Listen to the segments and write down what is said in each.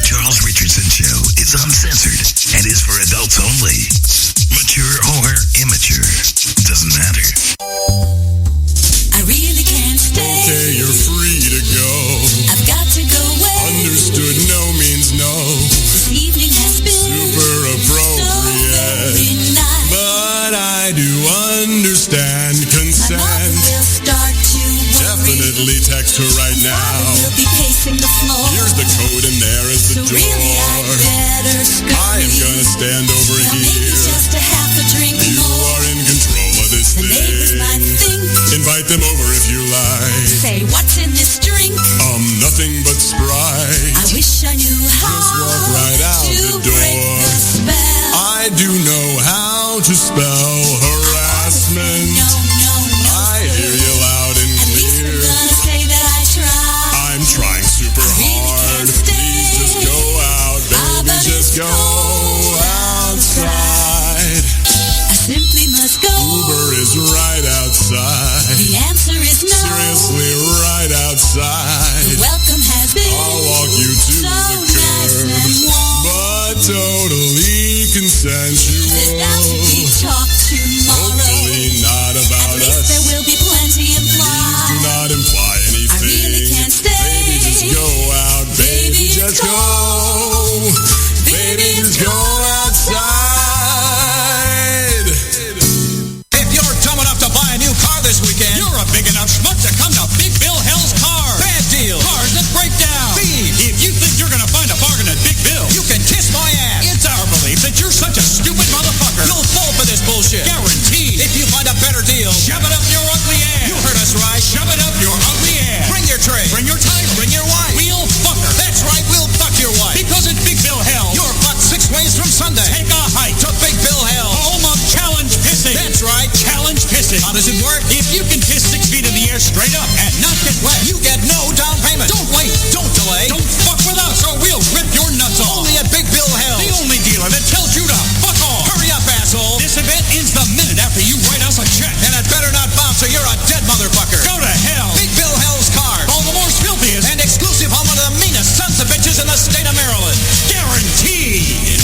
Charles Richardson Show is uncensored and is for adults only. Mature or immature, doesn't matter. I really can't stay. Okay, you're free to go. I've got to go away. Understood, no means no. This evening has been super appropriate. So very nice. But I do understand consent. My mother will start to worry. Definitely text her right now. Father will be pacing the floor. Here's the code and there is the so door. Really I'd better scurry. I am gonna stand over now here. maybe just a half a drink You more. are in control of this The neighbors might thing. think. Invite them over if you like. Say, what's in this drink? Nothing but Sprite. I wish I knew how Just walk right out to the door. break the spell. I do know how to spell harassment. No. I hear you loud and At least clear. I'm gonna say that I tried. I'm trying super really hard. can't stay. Please just go out, baby. but Just it's go cold outside. I simply must go. Uber is right outside. The answer is no. Seriously, right outside. The welcome has been I'll walk you to so the nice curb, and warm. but totally consensual. Sit down to be talked tomorrow. Hopefully not about At least us. there will be plenty implied. Do not imply anything. I really can't stay. Baby, just go out. Baby, just go. Baby, just go outside. If you're dumb enough to buy a new car this weekend, you're a big enough schmuck to come to Big Bill Hell's Cars. Bad deal. Cars that break down. Thieves. If you think you're going to find a bargain at Big Bill, you can kiss my ass. It's our belief that you're such a stupid motherfucker. You'll fall for this bullshit. Guaranteed. If you find a better deal, shove it up your ugly ass. You heard us right. Shove it up your ugly ass. Bring your tray. Bring your title. Bring your wife. We'll fuck her. That's right. We'll fuck your wife. Because at Big Bill Hell, you're fucked 6 ways from Sunday. Take a hike to Big Bill Hell, home of challenge pissing. That's right. Challenge pissing. How does it work? If you can piss 6 feet in the air straight up and not get wet, you get no down payment. Don't wait. Don't delay. Don't fuck with us or we'll rip your nuts off. Only at Big Bill Hell, the only dealer that tells you to fuck off. Hurry up, asshole. This event ends the minute after you write us a check. And it better not bounce or you're a dead motherfucker. Go to hell. Big Bill Hell's Cars. Baltimore's filthiest and exclusive home of the meanest sons of bitches in the state of Maryland. Guaranteed.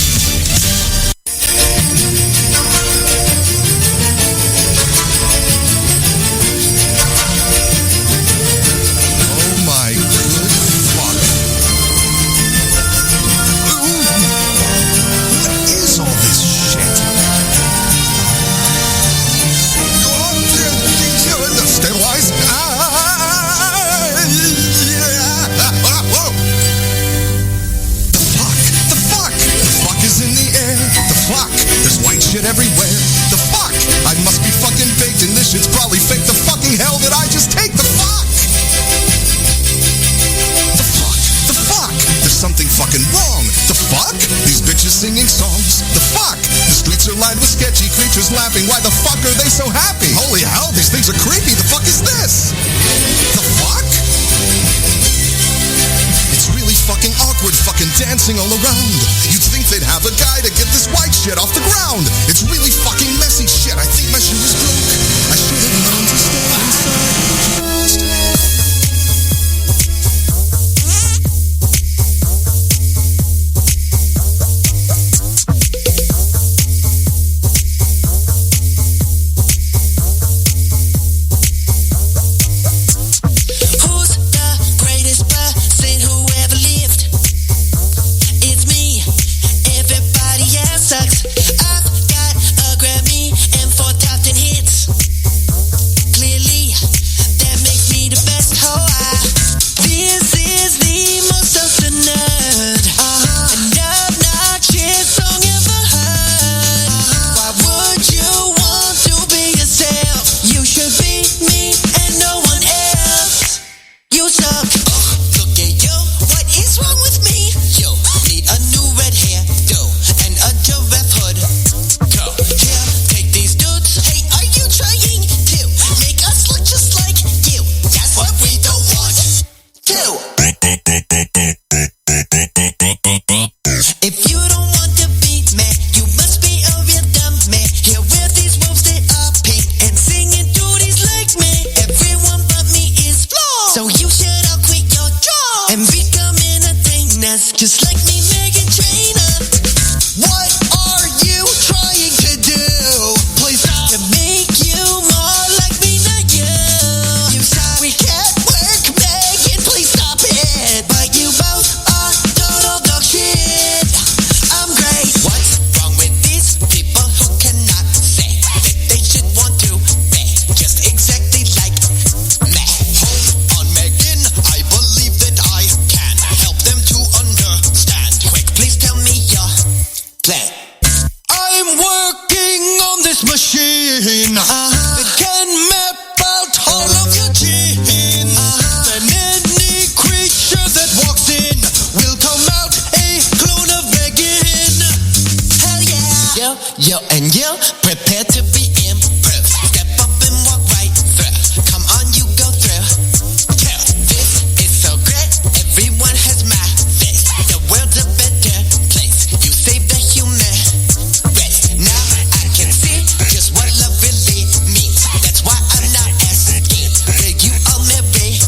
Oh my good fuck. What is all this shit? Stabilize. The fuck is in the air. The fuck, there's white shit everywhere. The fuck, I must be fucking baked and this shit's probably fake. The fucking hell did I just take? The fuck. The fuck, there's something fucking wrong. The fuck, these bitches singing songs. The fuck, the streets are lined with sketchy creatures laughing. Why the fuck are they so happy? Holy hell, these things are creepy. The fuck is this? The fuck? It's really fucking awkward fucking dancing all around. You'd think they'd have a guy to get this white shit off the ground. It's really fucking messy shit. I think my shoe is broke. I should have known to stay inside. Who's the greatest person who ever lived? It's me. Everybody else sucks. I've got a Grammy and 4 top 10 hits. Clearly, that makes me the best. This is the most social nerd. An obnoxious song ever heard. Why would you want to be yourself? You should be me and no one else. You suck. Look at you. What is wrong with me? You need a new red hair, and a giraffe hood. Go. Here, take these dudes. Hey, are you trying to make us look just like you? That's what we don't want to. If you don't want to be mad, you must be a real dumb man. Here wear these robes that are pink and singing duties like me. Everyone but me is flawed. So you should all quit your job and become entertainers just like me. Yo, and you prepare to be improved. Step up and walk right through. Come on, you go through. This is so great. Everyone has my face. The world's a better place. You save the human race. Now I can see just what love really means. That's why I'm not asking. Will you all marry me?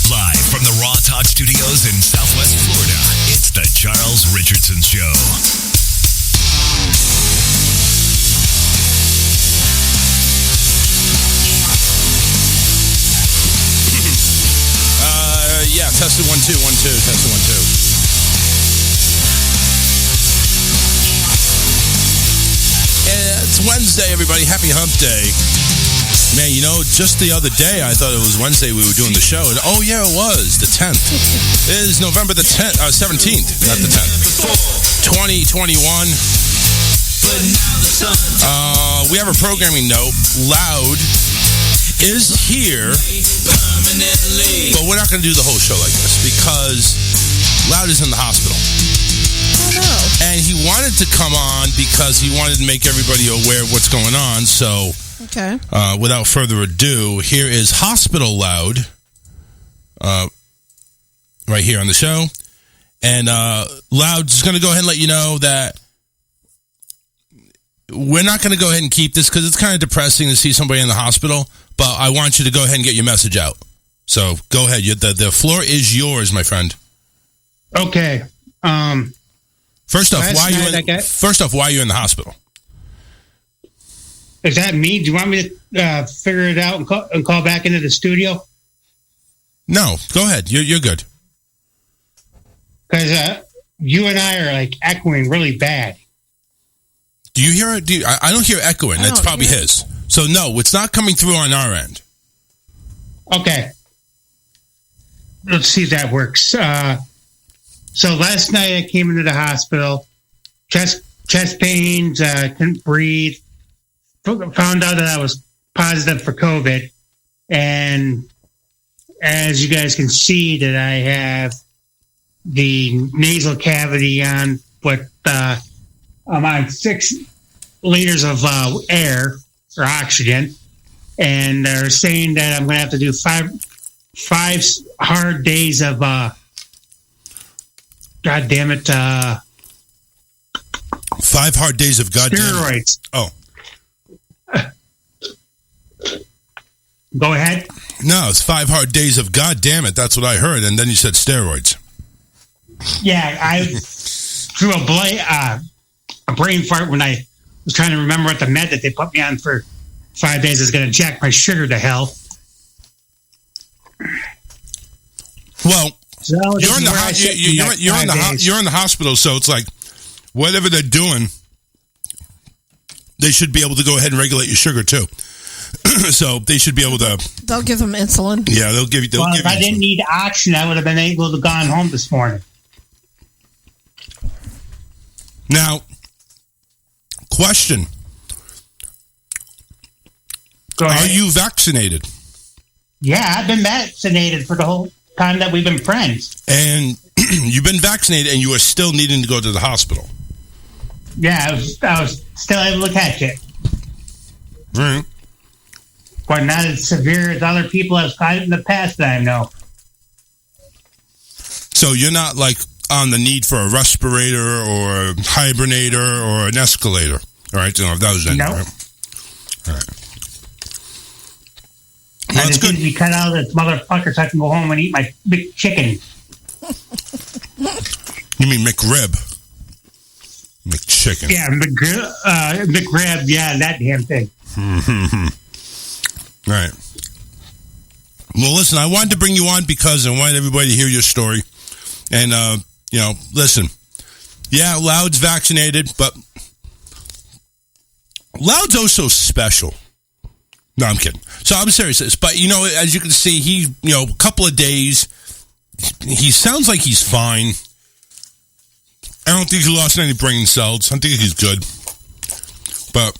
Live from the Raw Talk Studios in Southwest Florida, it's the Charles Richardson Show. Yeah, tested 1 2 1 2, tested 1 2. It's Wednesday, everybody. Happy Hump Day. Man, you know, just the other day, I thought it was Wednesday we were doing the show. And oh, yeah, it was. The 10th. It is November the 17th, not the 10th. 2021. We have a programming note. Loud is here, but we're not going to do the whole show like this because Loud is in the hospital. Oh, no. And he wanted to come on because he wanted to make everybody aware of what's going on. So, Okay. Without further ado, here is Hospital Loud, right here on the show. And Loud's just going to go ahead and let you know that we're not going to go ahead and keep this because it's kind of depressing to see somebody in the hospital. But I want you to go ahead and get your message out. So go ahead. The floor is yours, my friend. Okay. First off, why last night are you in the hospital? Is that me? Do you want me to figure it out and call back into the studio? No, go ahead. You're good. Because you and I are like echoing really bad. Do you hear it? I don't hear echoing. That's probably his. So no, it's not coming through on our end. Okay. Let's see if that works. So last night I came into the hospital, chest pains, couldn't breathe. Found out that I was positive for COVID, and as you guys can see, that I have the nasal cavity on. But I'm on 6 liters of air or oxygen, and they're saying that I'm going to have to do five hard days of God damn it, 5 hard days of goddamn steroids. Oh. Go ahead. No, it's 5 hard days of God damn it. That's what I heard. And then you said steroids. Yeah, I drew a brain fart when I was trying to remember what the med that they put me on for 5 days is going to jack my sugar to hell. Well, So you're in the hospital, so it's like whatever they're doing, they should be able to go ahead and regulate your sugar too. So they should be able to. They'll give them insulin. Yeah, they'll give you. If I didn't need oxygen, I would have been able to gone home this morning. Now, question: Go ahead. are you vaccinated? Yeah, I've been vaccinated for the whole time that we've been friends. And you've been vaccinated, and you are still needing to go to the hospital. Yeah, I was still able to catch it. Right. But not as severe as other people have caught it in the past that I know. So you're not like on the need for a respirator or a hibernator or an escalator. All right, that was it. No. Right? All right. I Well, that's just need good. to be cut out of this motherfucker so I can go home and eat my big chicken. You mean McRib? McChicken. Yeah, McRib, yeah, that damn thing. All right. Well, listen, I wanted to bring you on because I wanted everybody to hear your story. And, listen. Yeah, Loud's vaccinated, but Loud's also special. No, I'm kidding. So I'm serious. But, as you can see, he, a couple of days, he sounds like he's fine. I don't think he lost any brain cells. I think he's good. But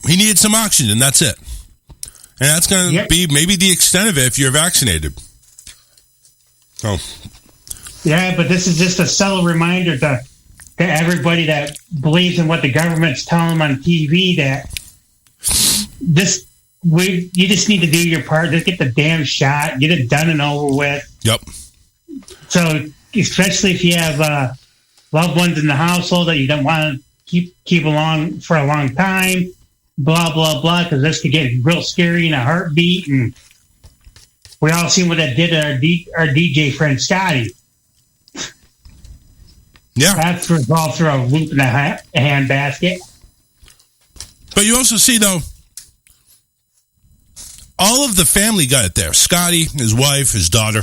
he needed some oxygen, that's it. And that's going to be maybe the extent of it if you're vaccinated. Oh. Yeah, but this is just a subtle reminder to everybody that believes in what the government's telling them on TV that you just need to do your part. Just get the damn shot, get it done and over with. Yep. So, especially if you have loved ones in the household that you don't want to keep along for a long time, blah, blah, blah, because this could get real scary in a heartbeat. And we all seen what that did to our DJ friend Scotty. Yeah. That's resolved through a loop in a handbasket. But you also see, though, all of the family got it there. Scotty, his wife, his daughter.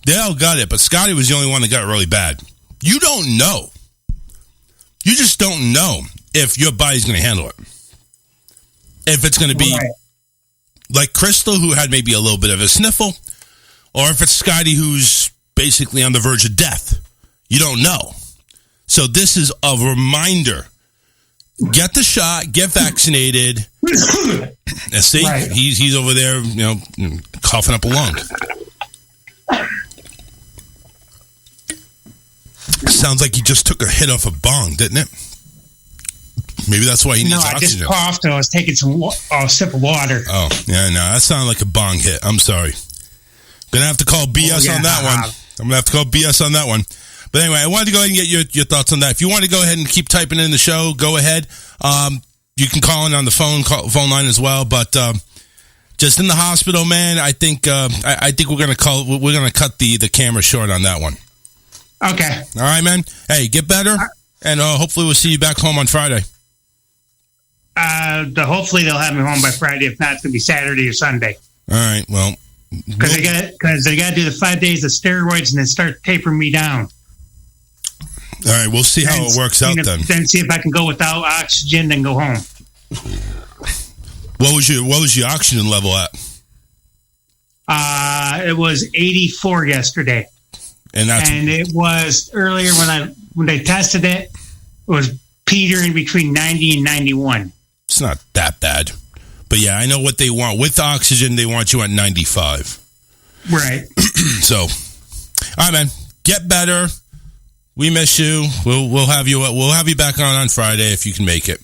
They all got it, but Scotty was the only one that got it really bad. You don't know. You just don't know if your body's going to handle it. If it's going to be like Crystal, who had maybe a little bit of a sniffle, or if it's Scotty, who's basically on the verge of death. You don't know. So this is a reminder. Get the shot, get vaccinated. And see, he's over there, coughing up a lung. Sounds like he just took a hit off a bong, didn't it? Maybe that's why he needs oxygen. No, I just coughed and I was taking a sip of water. Oh, yeah, no, that sounded like a bong hit. I'm sorry. Gonna have to call BS on that one. I'm gonna have to call BS on that one. But anyway, I wanted to go ahead and get your thoughts on that. If you want to go ahead and keep typing in the show, go ahead. You can call in on the phone line as well. But just in the hospital, man, I think we're gonna cut the camera short on that one. Okay. All right, man. Hey, get better, and hopefully we'll see you back home on Friday. Hopefully they'll have me home by Friday. If not, it's gonna be Saturday or Sunday. All right. Well, because they got to do the 5 days of steroids and then start tapering me down. All right, we'll see how it works out then. Then see if I can go without oxygen, then go home. What was your oxygen level at? It was 84 yesterday, and it was earlier when they tested it. It was petering between 90 and 91. It's not that bad, but yeah, I know what they want with oxygen. They want you at 95. Right. So, all right, man, get better. We miss you. We'll have you back on Friday if you can make it.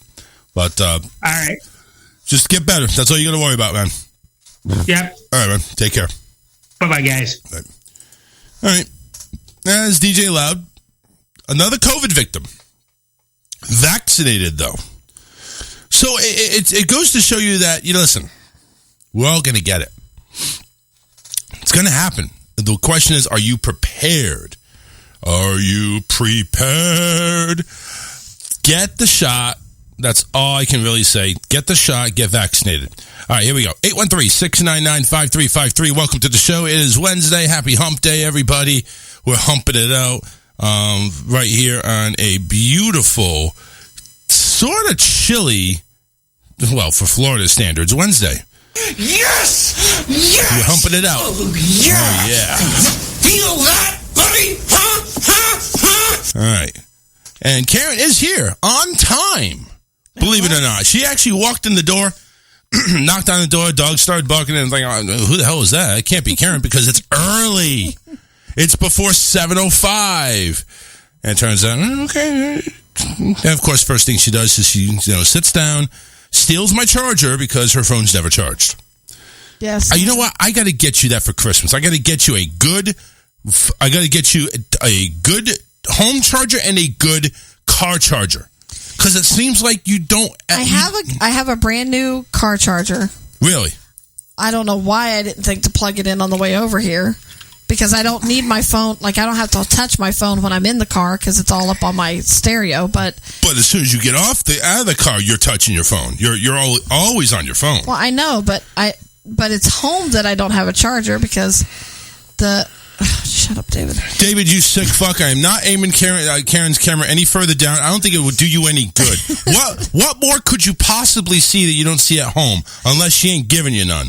But all right, just get better. That's all you got to worry about, man. Yep. All right, man. Take care. Bye, guys. All right. As DJ Loud, another COVID victim, vaccinated though. So it goes to show you that listen, we're all going to get it. It's going to happen. The question is, are you prepared? Are you prepared? Get the shot. That's all I can really say. Get the shot. Get vaccinated. All right, here we go. 813-699-5353. Welcome to the show. It is Wednesday. Happy hump day, everybody. We're humping it out right here on a beautiful, sort of chilly, well, for Florida standards, Wednesday. Yes! Yes! We're humping it out. Oh, yeah! Oh, yeah. Feel that, buddy? Huh? All right. And Karen is here on time. Believe it or not. She actually walked in the door, knocked on the door, dog started barking, and like, who the hell is that? It can't be Karen because it's early. It's before 7:05. And it turns out, okay. And of course, first thing she does is she sits down, steals my charger because her phone's never charged. Yes. You know what? I got to get you that for Christmas. I got to get you a good home charger and a good car charger. Because it seems like you don't. I have a brand new car charger. Really? I don't know why I didn't think to plug it in on the way over here. Because I don't need my phone. Like, I don't have to touch my phone when I'm in the car because it's all up on my stereo. But as soon as you get out of the car, you're touching your phone. You're always on your phone. Well, I know, but it's home that I don't have a charger because shut up, David. David, you sick fuck. I am not aiming Karen's camera any further down. I don't think it would do you any good. What more could you possibly see that you don't see at home unless she ain't giving you none?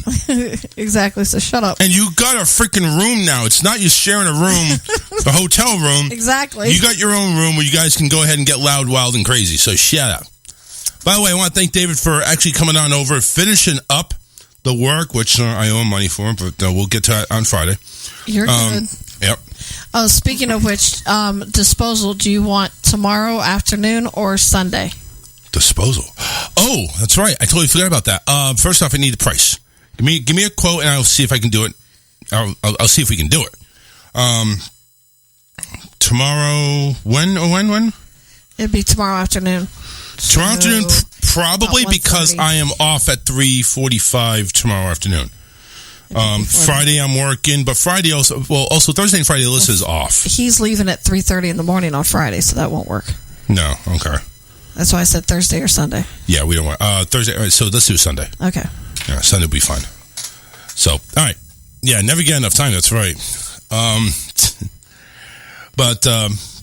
Exactly, so shut up. And you got a freaking room now. It's not you sharing a room, a hotel room. Exactly. You got your own room where you guys can go ahead and get loud, wild, and crazy. So shut up. By the way, I want to thank David for actually coming on over, finishing up the work, which I owe money for, but we'll get to that on Friday. You're good. Yep. Oh, speaking of which, disposal, do you want tomorrow afternoon or Sunday? Disposal. Oh, that's right. I totally forgot about that. First off, I need the price. Give me a quote, and I'll see if I can do it. I'll see if we can do it. Tomorrow, when? It'd be tomorrow afternoon. Tomorrow afternoon, probably, because 1:30. I am off at 3:45 tomorrow afternoon. Friday I'm working, but Friday also Thursday and Friday Alyssa's off. He's leaving at 3:30 in the morning on Friday, so that won't work. No, okay. That's why I said Thursday or Sunday. Yeah, we don't want Thursday. All right, so let's do Sunday. Okay. Yeah, Sunday will be fine. So, all right. Yeah, never get enough time. That's right. But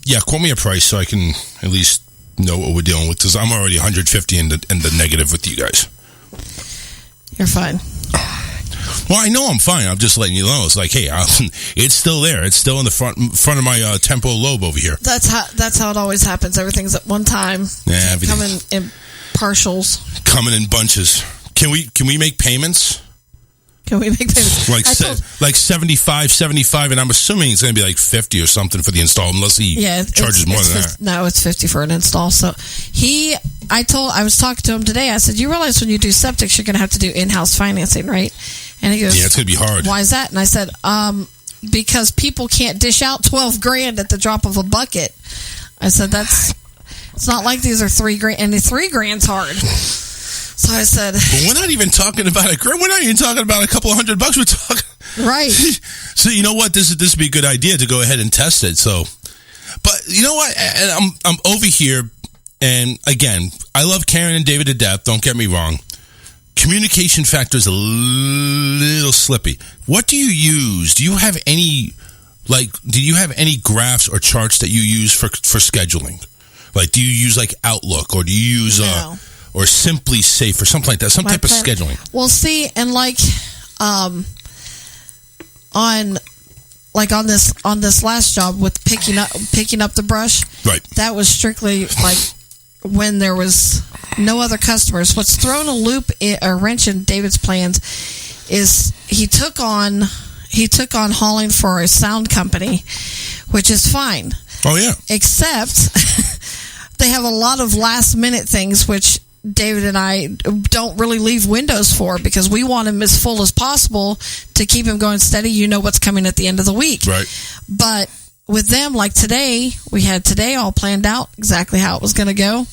yeah, quote me a price so I can at least know what we're dealing with, because I'm already 150 in the negative with you guys. You're fine. Well, I know I'm fine. I'm just letting you know. It's like, hey, it's still there. It's still in the front of my temporal lobe over here. That's how it always happens. Everything's at one time. Yeah, coming in partials. Coming in bunches. Can we make payments? Can we make payments? Like 75, and I'm assuming it's going to be like 50 or something for the install, unless he charges more than that. No, it's 50 for an install. So I was talking to him today. I said, you realize when you do septics, you're going to have to do in-house financing, right? And he goes, yeah, it's going to be hard. Why is that? And I said, because people can't dish out $12,000 at the drop of a bucket. I said, it's not like these are $3,000, and the $3,000's hard. So I said, but we're not even talking about $1,000. We're not even talking about a couple of $100. We're talking right. So you know what? This would be a good idea to go ahead and test it. So, but you know what? And I'm over here, and again, I love Karen and David to death. Don't get me wrong. Communication factor is a little slippy. What do you use? Do you have any graphs or charts that you use for scheduling? Like, do you use like Outlook, or do you use or Simply Safe or something like that? Some type of scheduling. Well, see, and on this last job with picking up the brush, right? That was strictly like when there was no other customers. What's thrown a wrench in David's plans is he took on hauling for a sound company, which is fine. Oh yeah. Except they have a lot of last minute things, which David and I don't really leave windows for, because we want him as full as possible to keep him going steady. You know what's coming at the end of the week. Right. But with them, like today, we had today all planned out exactly how it was going to go.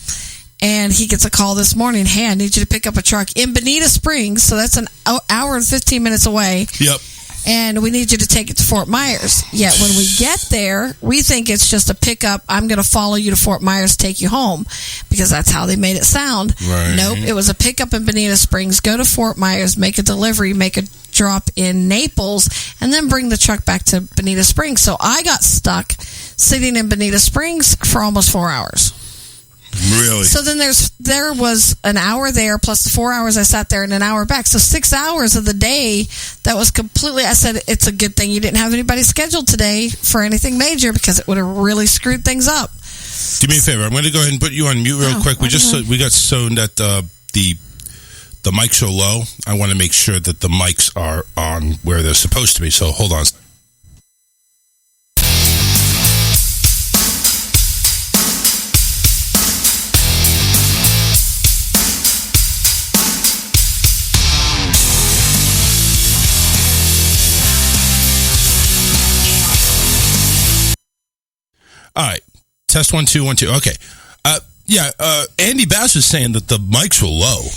And he gets a call this morning. Hey, I need you to pick up a truck in Bonita Springs. So that's an hour and 15 minutes away. Yep. And we need you to take it to Fort Myers. Yet when we get there, we think it's just a pickup. I'm going to follow you to Fort Myers, take you home, because that's how they made it sound. Right. Nope. It was a pickup in Bonita Springs, go to Fort Myers, make a delivery, make a drop in Naples, and then bring the truck back to Bonita Springs. So I got stuck sitting in Bonita Springs for almost 4 hours. Really? So then there was an hour there plus the 4 hours I sat there and an hour back. So 6 hours of the day that was completely, I said, it's a good thing you didn't have anybody scheduled today for anything major, because it would have really screwed things up. Do me a favor. I'm going to go ahead and put you on mute real quick. We got shown that the mics are low. I want to make sure that the mics are on where they're supposed to be. So hold on. All right. Test 1 2 1 2. Okay. Andy Bass was saying that the mics were low.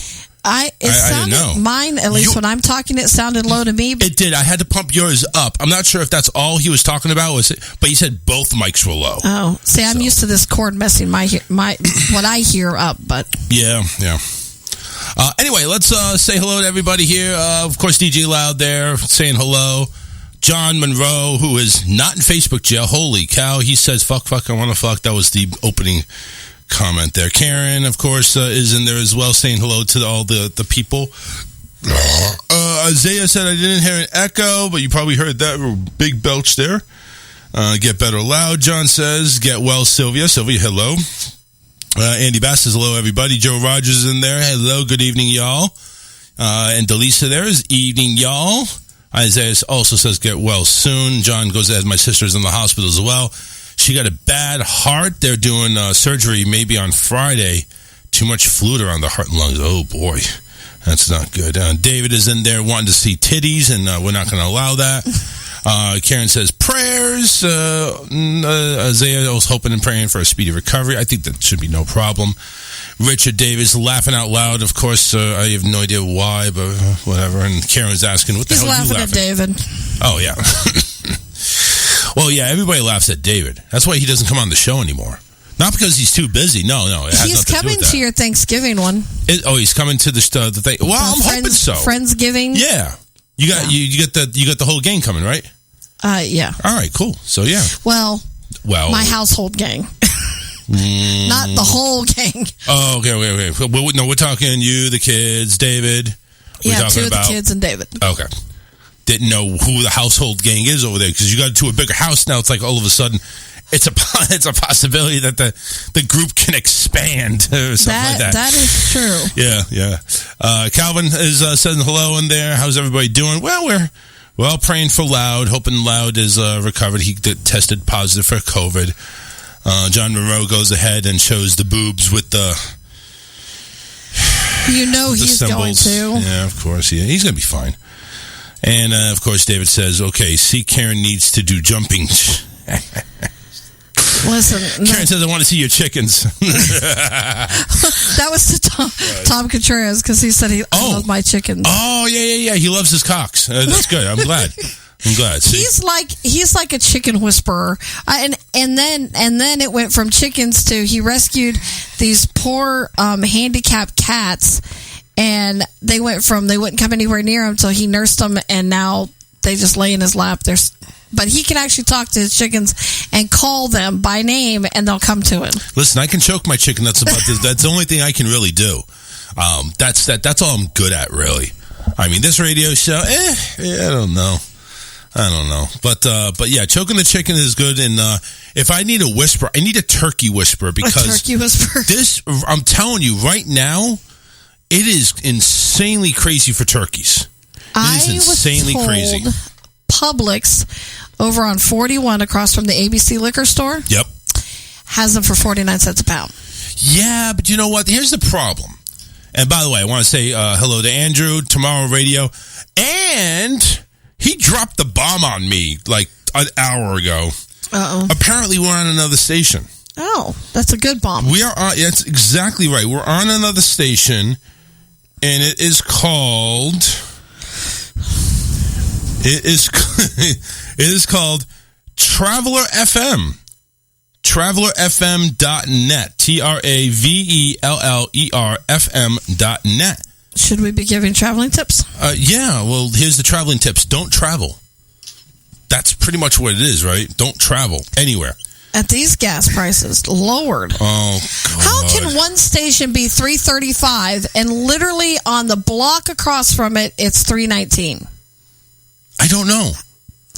I didn't know. Mine, at least when I'm talking, it sounded low to me. It did. I had to pump yours up. I'm not sure if that's all he was talking about, but he said both mics were low. Oh, see, I'm used to this cord messing my what I hear up, but yeah. Anyway, let's say hello to everybody here. Of course, DJ Loud there saying hello. John Monroe, who is not in Facebook jail. Holy cow. He says, fuck, I want to fuck. That was the opening comment there. Karen, of course, is in there as well, saying hello to all the people. Isaiah said, I didn't hear an echo, but you probably heard that big belch there. Get better loud, John says. Get well, Sylvia. Sylvia, hello. Andy Bass says, hello, everybody. Joe Rogers is in there. Hello, good evening, y'all. And Delisa there is evening, y'all. Isaiah also says get well soon. John goes as my sister's in the hospital as well. She got a bad heart. They're doing surgery maybe on Friday. Too much fluid around the heart and lungs. Oh, boy. That's not good. David is in there wanting to see titties, and we're not going to allow that. Karen says prayers. Isaiah was hoping and praying for a speedy recovery. I think that should be no problem. Richard Davis laughing out loud. Of course, I have no idea why, but whatever. And Karen's asking, what the hell are you laughing at David. Oh, yeah. Well, yeah, everybody laughs at David. That's why he doesn't come on the show anymore. Not because he's too busy. No. It has he's coming to your Thanksgiving one. He's coming to the thing. Well, I'm hoping so. Friendsgiving. Yeah. You got the whole gang coming, right? Yeah. All right, cool. So yeah. Well, my household gang. Not the whole gang. Oh, okay. No, we're talking you, the kids, David. Yeah, two of the kids and David. Okay. Didn't know who the household gang is over there because you got to a bigger house now. It's like all of a sudden, it's a possibility that the group can expand or something like that. That is true. Yeah. Calvin is saying hello in there. How's everybody doing? Well, we're all praying for Loud, hoping Loud is recovered. He tested positive for COVID. John Monroe goes ahead and shows the boobs with the. He's going to. Yeah, of course. Yeah, he's going to be fine. And, of course, David says, okay, see, Karen needs to do jumping. Listen. Karen says, I want to see your chickens. That was to Tom Contreras because he said he loved my chickens. Oh, yeah. He loves his cocks. That's good. I'm glad. See? He's like a chicken whisperer. And then it went from chickens to he rescued these poor handicapped cats. And they wouldn't come anywhere near him until he nursed them, and now they just lay in his lap. But he can actually talk to his chickens and call them by name, and they'll come to him. Listen, I can choke my chicken. That's about this. That's the only thing I can really do. That's all I'm good at, really. I mean, this radio show, I don't know. But yeah, choking the chicken is good. And if I need a whisper, I need a turkey whisper because I'm telling you right now. It is insanely crazy for turkeys. It is insanely crazy. Publix over on 41 across from the ABC liquor store. Yep. Has them for 49 cents a pound. Yeah, but you know what? Here's the problem. And by the way, I want to say hello to Andrew, Tomorrow Radio. And he dropped the bomb on me like an hour ago. Uh-oh. Apparently, we're on another station. Oh, that's a good bomb. We are on, that's exactly right. We're on another station. And it is called. It is called Traveler FM. TravelerFM.net. TravellerFM.net. Should we be giving traveling tips? Yeah. Well, here's the traveling tips. Don't travel. That's pretty much what it is, right? Don't travel anywhere. At these gas prices, Lord. Oh, God. How can one station be $3.35 and literally on the block across from it, it's $3.19? I don't know.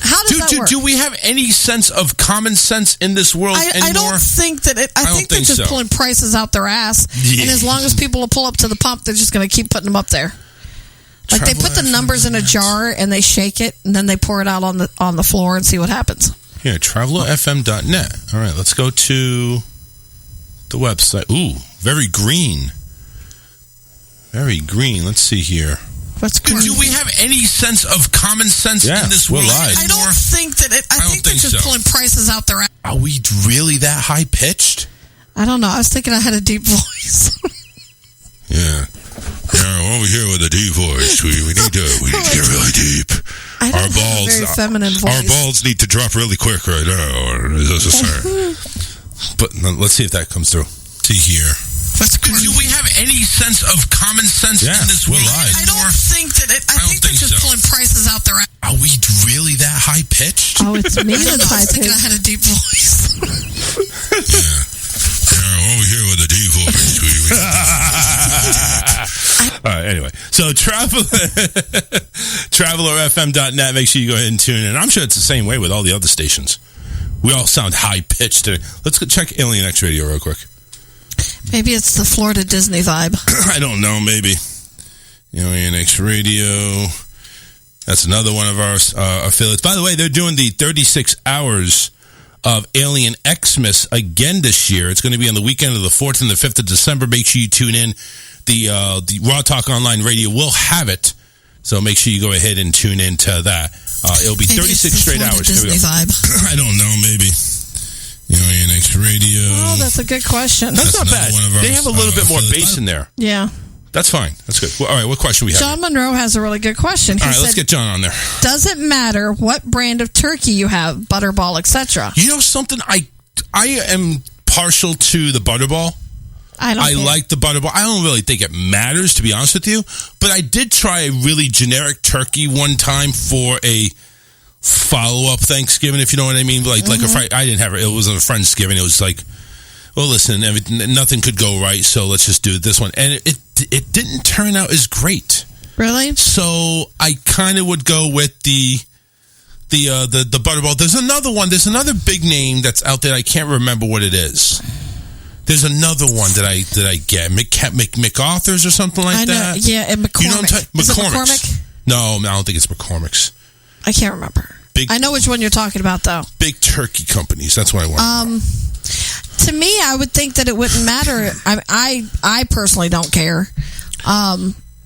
How does that work? Do we have any sense of common sense in this world anymore? I don't think that I think they're just pulling prices out their ass. Yeah. And as long as people will pull up to the pump, they're just going to keep putting them up there. Like they put the numbers in a jar and they shake it and then they pour it out on the floor and see what happens. Here, TravelerFM.net. All right, let's go to the website. Ooh, very green. Very green. Let's see here. What's green? Do we have any sense of common sense in this world? I don't think that I think they're just pulling prices out their ass. Are we really that high pitched? I don't know. I was thinking I had a deep voice. Yeah. Yeah, over here with a deep voice. We need to get really deep. I don't have a very feminine voice. Our balls need to drop really quick right now. But let's see if that comes through. See here. Do we have any sense of common sense in this world? I don't think that I think they're just pulling prices out their ass. Are we really that high pitched? Oh, it's me that's high pitched. I had a deep voice. Yeah, over here with a deep voice. All right, anyway, so TravelerFM.net. Make sure you go ahead and tune in. I'm sure it's the same way with all the other stations. We all sound high pitched. Let's go check Alien X Radio real quick. Maybe it's the Florida Disney vibe. I don't know. Maybe ANX Radio. That's another one of our affiliates. By the way, they're doing the 36 hours of Alien Xmas again this year. It's going to be on the weekend of the 4th and the 5th of December. Make sure you tune in. The Raw Talk Online Radio will have it, so make sure you go ahead and tune in to that. It'll be 36 straight hours. Disney vibe. I don't know, maybe. ANX Radio. Oh, that's a good question. That's not bad. They have a little bit more bass in there. Yeah. That's fine. That's good. Well, all right, what question we have? John Monroe has a really good question. He All right, said, let's get John on there. does it matter what brand of turkey you have, Butterball, etc.? You know something? I am partial to the Butterball. I like the Butterball. I don't really think it matters, to be honest with you. But I did try a really generic turkey one time for a follow-up Thanksgiving, if you know what I mean. Like a Friday. I didn't have it. It was a Friendsgiving. It was like, well, listen, nothing could go right, so let's just do this one. And it didn't turn out as great. Really? So I kind of would go with the Butterball. There's another one. There's another big name that's out there. I can't remember what it is. There's another one that I get. MacArthur's or something like that. Yeah, and McCormick. You know what I'm talking? Is it McCormick? No, I don't think it's McCormick's. I can't remember. I know which one you're talking about, though. Big turkey companies. That's what I want. To me, I would think that it wouldn't matter. I personally don't care.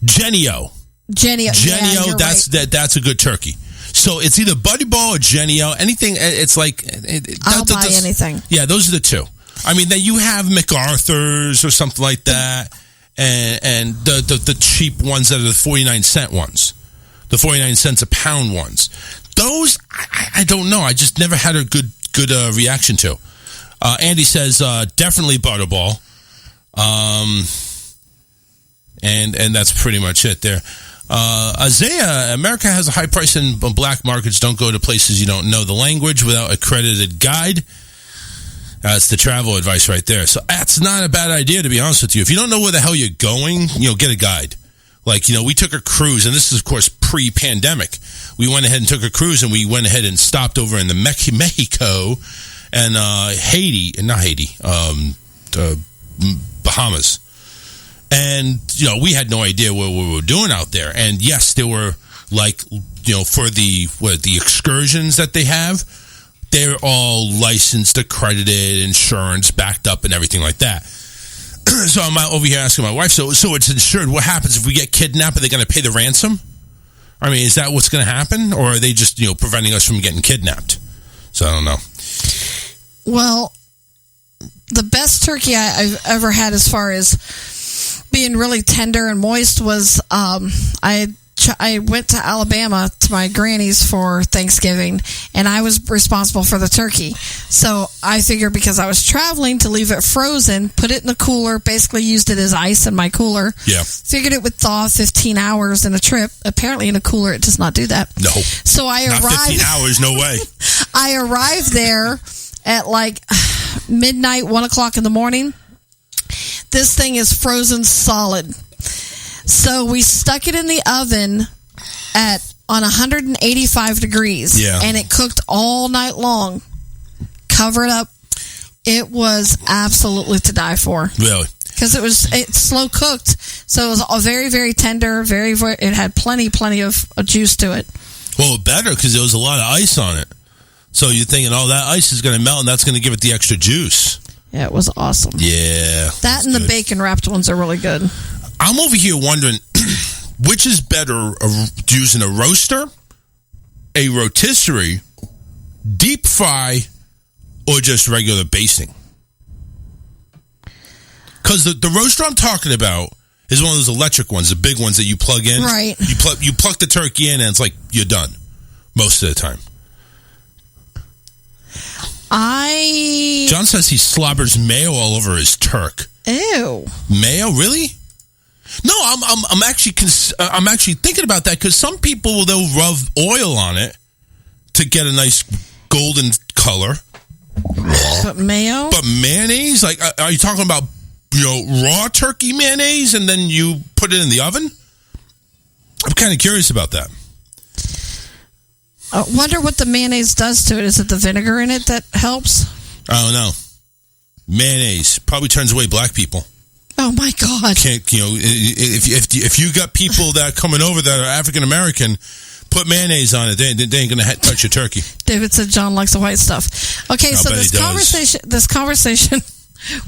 Genio. Yeah, that's a good turkey. So it's either Butterball or Genio. Anything. It's like I'll buy anything. Yeah, those are the two. I mean, then you have MacArthur's or something like that, and the cheap ones that are the 49-cent ones, the 49 cents a pound ones. Those I don't know. I just never had a good reaction to. Andy says definitely Butterball, and that's pretty much it there. Isaiah, America has a high price in black markets. Don't go to places you don't know the language without accredited guide. That's the travel advice right there. So that's not a bad idea, to be honest with you. If you don't know where the hell you're going, get a guide. Like, we took a cruise, and this is, of course, pre-pandemic. We went ahead and took a cruise, and we went ahead and stopped over in the Mexico and Bahamas. And, we had no idea what we were doing out there. And, yes, there were, for the excursions that they have, they're all licensed, accredited, insurance, backed up, and everything like that. So I'm over here asking my wife, so it's insured. What happens if we get kidnapped? Are they going to pay the ransom? I mean, is that what's going to happen? Or are they just, preventing us from getting kidnapped? So I don't know. Well, the best turkey I've ever had as far as being really tender and moist was I went to Alabama to my granny's for Thanksgiving, and I was responsible for the turkey. So I figured because I was traveling to leave it frozen, put it in the cooler, basically used it as ice in my cooler. Yeah. Figured it would thaw 15 hours in a trip. Apparently in a cooler it does not do that. No. So I arrived. Not 15 hours, no way. I arrived there at midnight, 1 o'clock in the morning. This thing is frozen solid. So we stuck it in the oven on 185 degrees. Yeah. And it cooked all night long. Covered up. It was absolutely to die for. Really? Because it's slow cooked. So it was all very, very tender. It had plenty of juice to it. Well, better because there was a lot of ice on it. So you're thinking, that ice is going to melt and that's going to give it the extra juice. Yeah, it was awesome. Yeah. That and the bacon wrapped ones are really good. I'm over here wondering, which is better, using a roaster, a rotisserie, deep fry, or just regular basting? Because the roaster I'm talking about is one of those electric ones, the big ones that you plug in. Right. You plug the turkey in and it's like you're done most of the time. John says he slobbers mayo all over his turk. Ew. Mayo, really? No, I'm actually thinking about that because some people they'll rub oil on it to get a nice golden color. But mayo? But mayonnaise? Like, are you talking about raw turkey mayonnaise and then you put it in the oven? I'm kind of curious about that. I wonder what the mayonnaise does to it. Is it the vinegar in it that helps? I don't know. Mayonnaise probably turns away black people. Oh my God! Can't if you got people that are coming over that are African American, put mayonnaise on it. They ain't gonna touch your turkey. David said John likes the white stuff. Okay, so bet he does. this conversation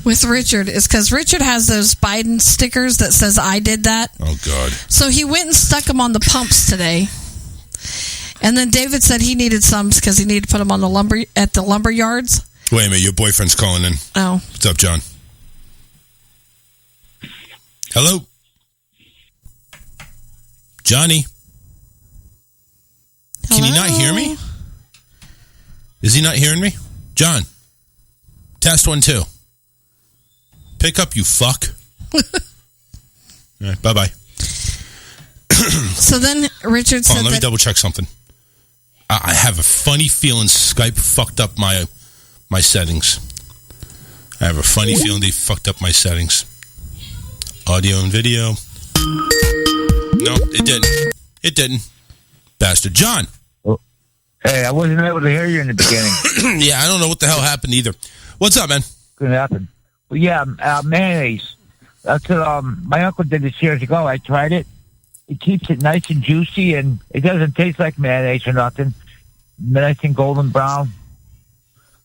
with Richard is because Richard has those Biden stickers that says "I did that." Oh God! So he went and stuck them on the pumps today. And then David said he needed some because he needed to put them on the lumber yards. Wait a minute, your boyfriend's calling in. Oh. What's up, John? Hello? Johnny? Can you not hear me? Is he not hearing me? John? Test 1, 2. Pick up, you fuck. All right, bye-bye. So then Richard said let me double check something. I have a funny feeling Skype fucked up my settings. I have a funny feeling they fucked up my settings. Audio and video. No, it didn't. It didn't. Bastard. John. Hey, I wasn't able to hear you in the beginning. Yeah, I don't know what the hell happened either. What's up, man? Couldn't happen. Well, yeah, mayonnaise. That's what my uncle did this years ago. I tried it. It keeps it nice and juicy, and it doesn't taste like mayonnaise or nothing. Nice and golden brown.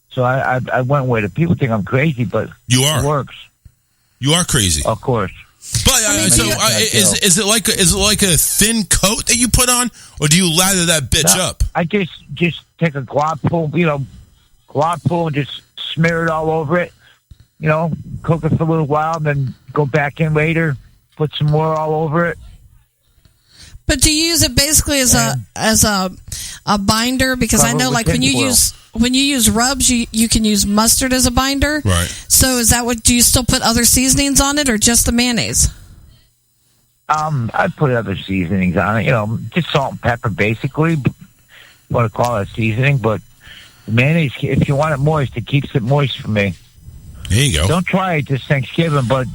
So I went with it. People think I'm crazy, but it works. You are crazy. Of course. But is it like a thin coat that you put on, or do you lather that bitch up? I just take a glop pool, and just smear it all over it. Cook it for a little while, then go back in later, put some more all over it. But do you use it basically as a binder? Because I know, like when you use rubs, you can use mustard as a binder. Right. So is that what? Do you still put other seasonings on it, or just the mayonnaise? I put other seasonings on it. Just salt and pepper, basically. Want to call it seasoning, but the mayonnaise, if you want it moist, it keeps it moist for me. There you go. Don't try it this Thanksgiving, but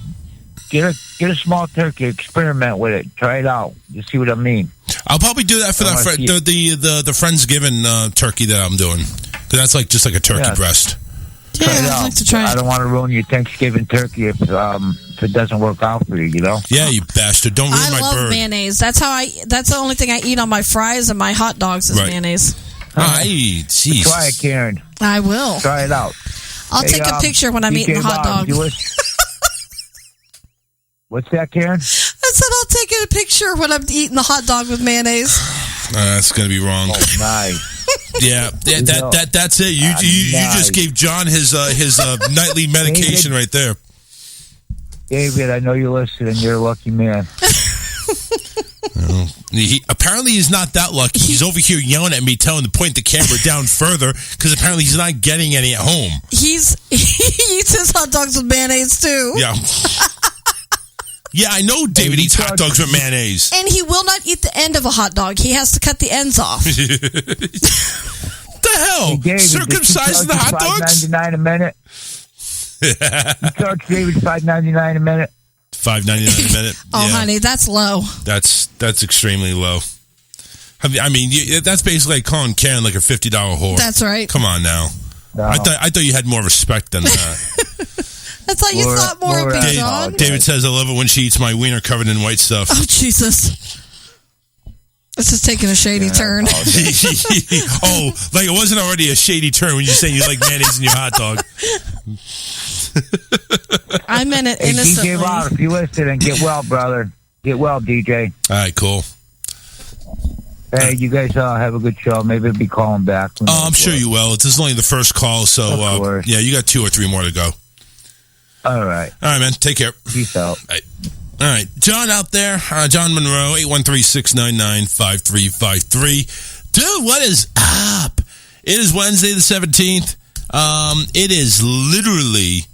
get a small turkey, experiment with it, try it out. You see what I mean? I'll probably do that for the Friendsgiving turkey that I'm doing, because that's just like a turkey breast. Yeah, I'd like to try it. I don't want to ruin your Thanksgiving turkey if it doesn't work out for you. Yeah, you bastard! Don't ruin my bird. I love mayonnaise. That's the only thing I eat on my fries and my hot dogs is mayonnaise. Jeez. Try it, Karen. I will. Try it out. I'll take a picture when I'm eating the hot dog. What's that, Karen? I said I'll take a picture when I'm eating the hot dog with mayonnaise. That's gonna be wrong. Oh, nice. Yeah, that's it. You just gave John his nightly medication right there. David, I know you're listening. You're a lucky man. Apparently he's not that lucky. He's over here yelling at me, telling to point the camera down further, because apparently he's not getting any at home. He eats his hot dogs with mayonnaise too. Yeah. Yeah, I know David eats hot dogs with mayonnaise. And he will not eat the end of a hot dog. He has to cut the ends off. What the hell? Hey, David, circumcising the hot dogs? $5.99 a minute. You charge David $5.99 a minute. $5.99 a minute. Oh, yeah. Honey, that's low. That's extremely low. I mean, that's basically like calling Karen like a $50 whore. That's right. Come on now. No. I thought you had more respect than that. I thought you thought more of me, John. David says, I love it when she eats my wiener covered in white stuff. Oh, Jesus. This is taking a shady turn. Oh, like it wasn't already a shady turn when you say you like mayonnaise in your hot dog. I meant it innocently. DJ Rod, if you listen, and get well, brother. Get well, DJ. All right, cool. Hey, you guys have a good show. Maybe I'll be calling back. Oh, I'm sure you will. This is only the first call, so yeah, you got 2 or 3 more to go. All right. All right, man. Take care. Peace out. All right. John out there. John Monroe, 813-699-5353. Dude, what is up? It is Wednesday the 17th. It is literally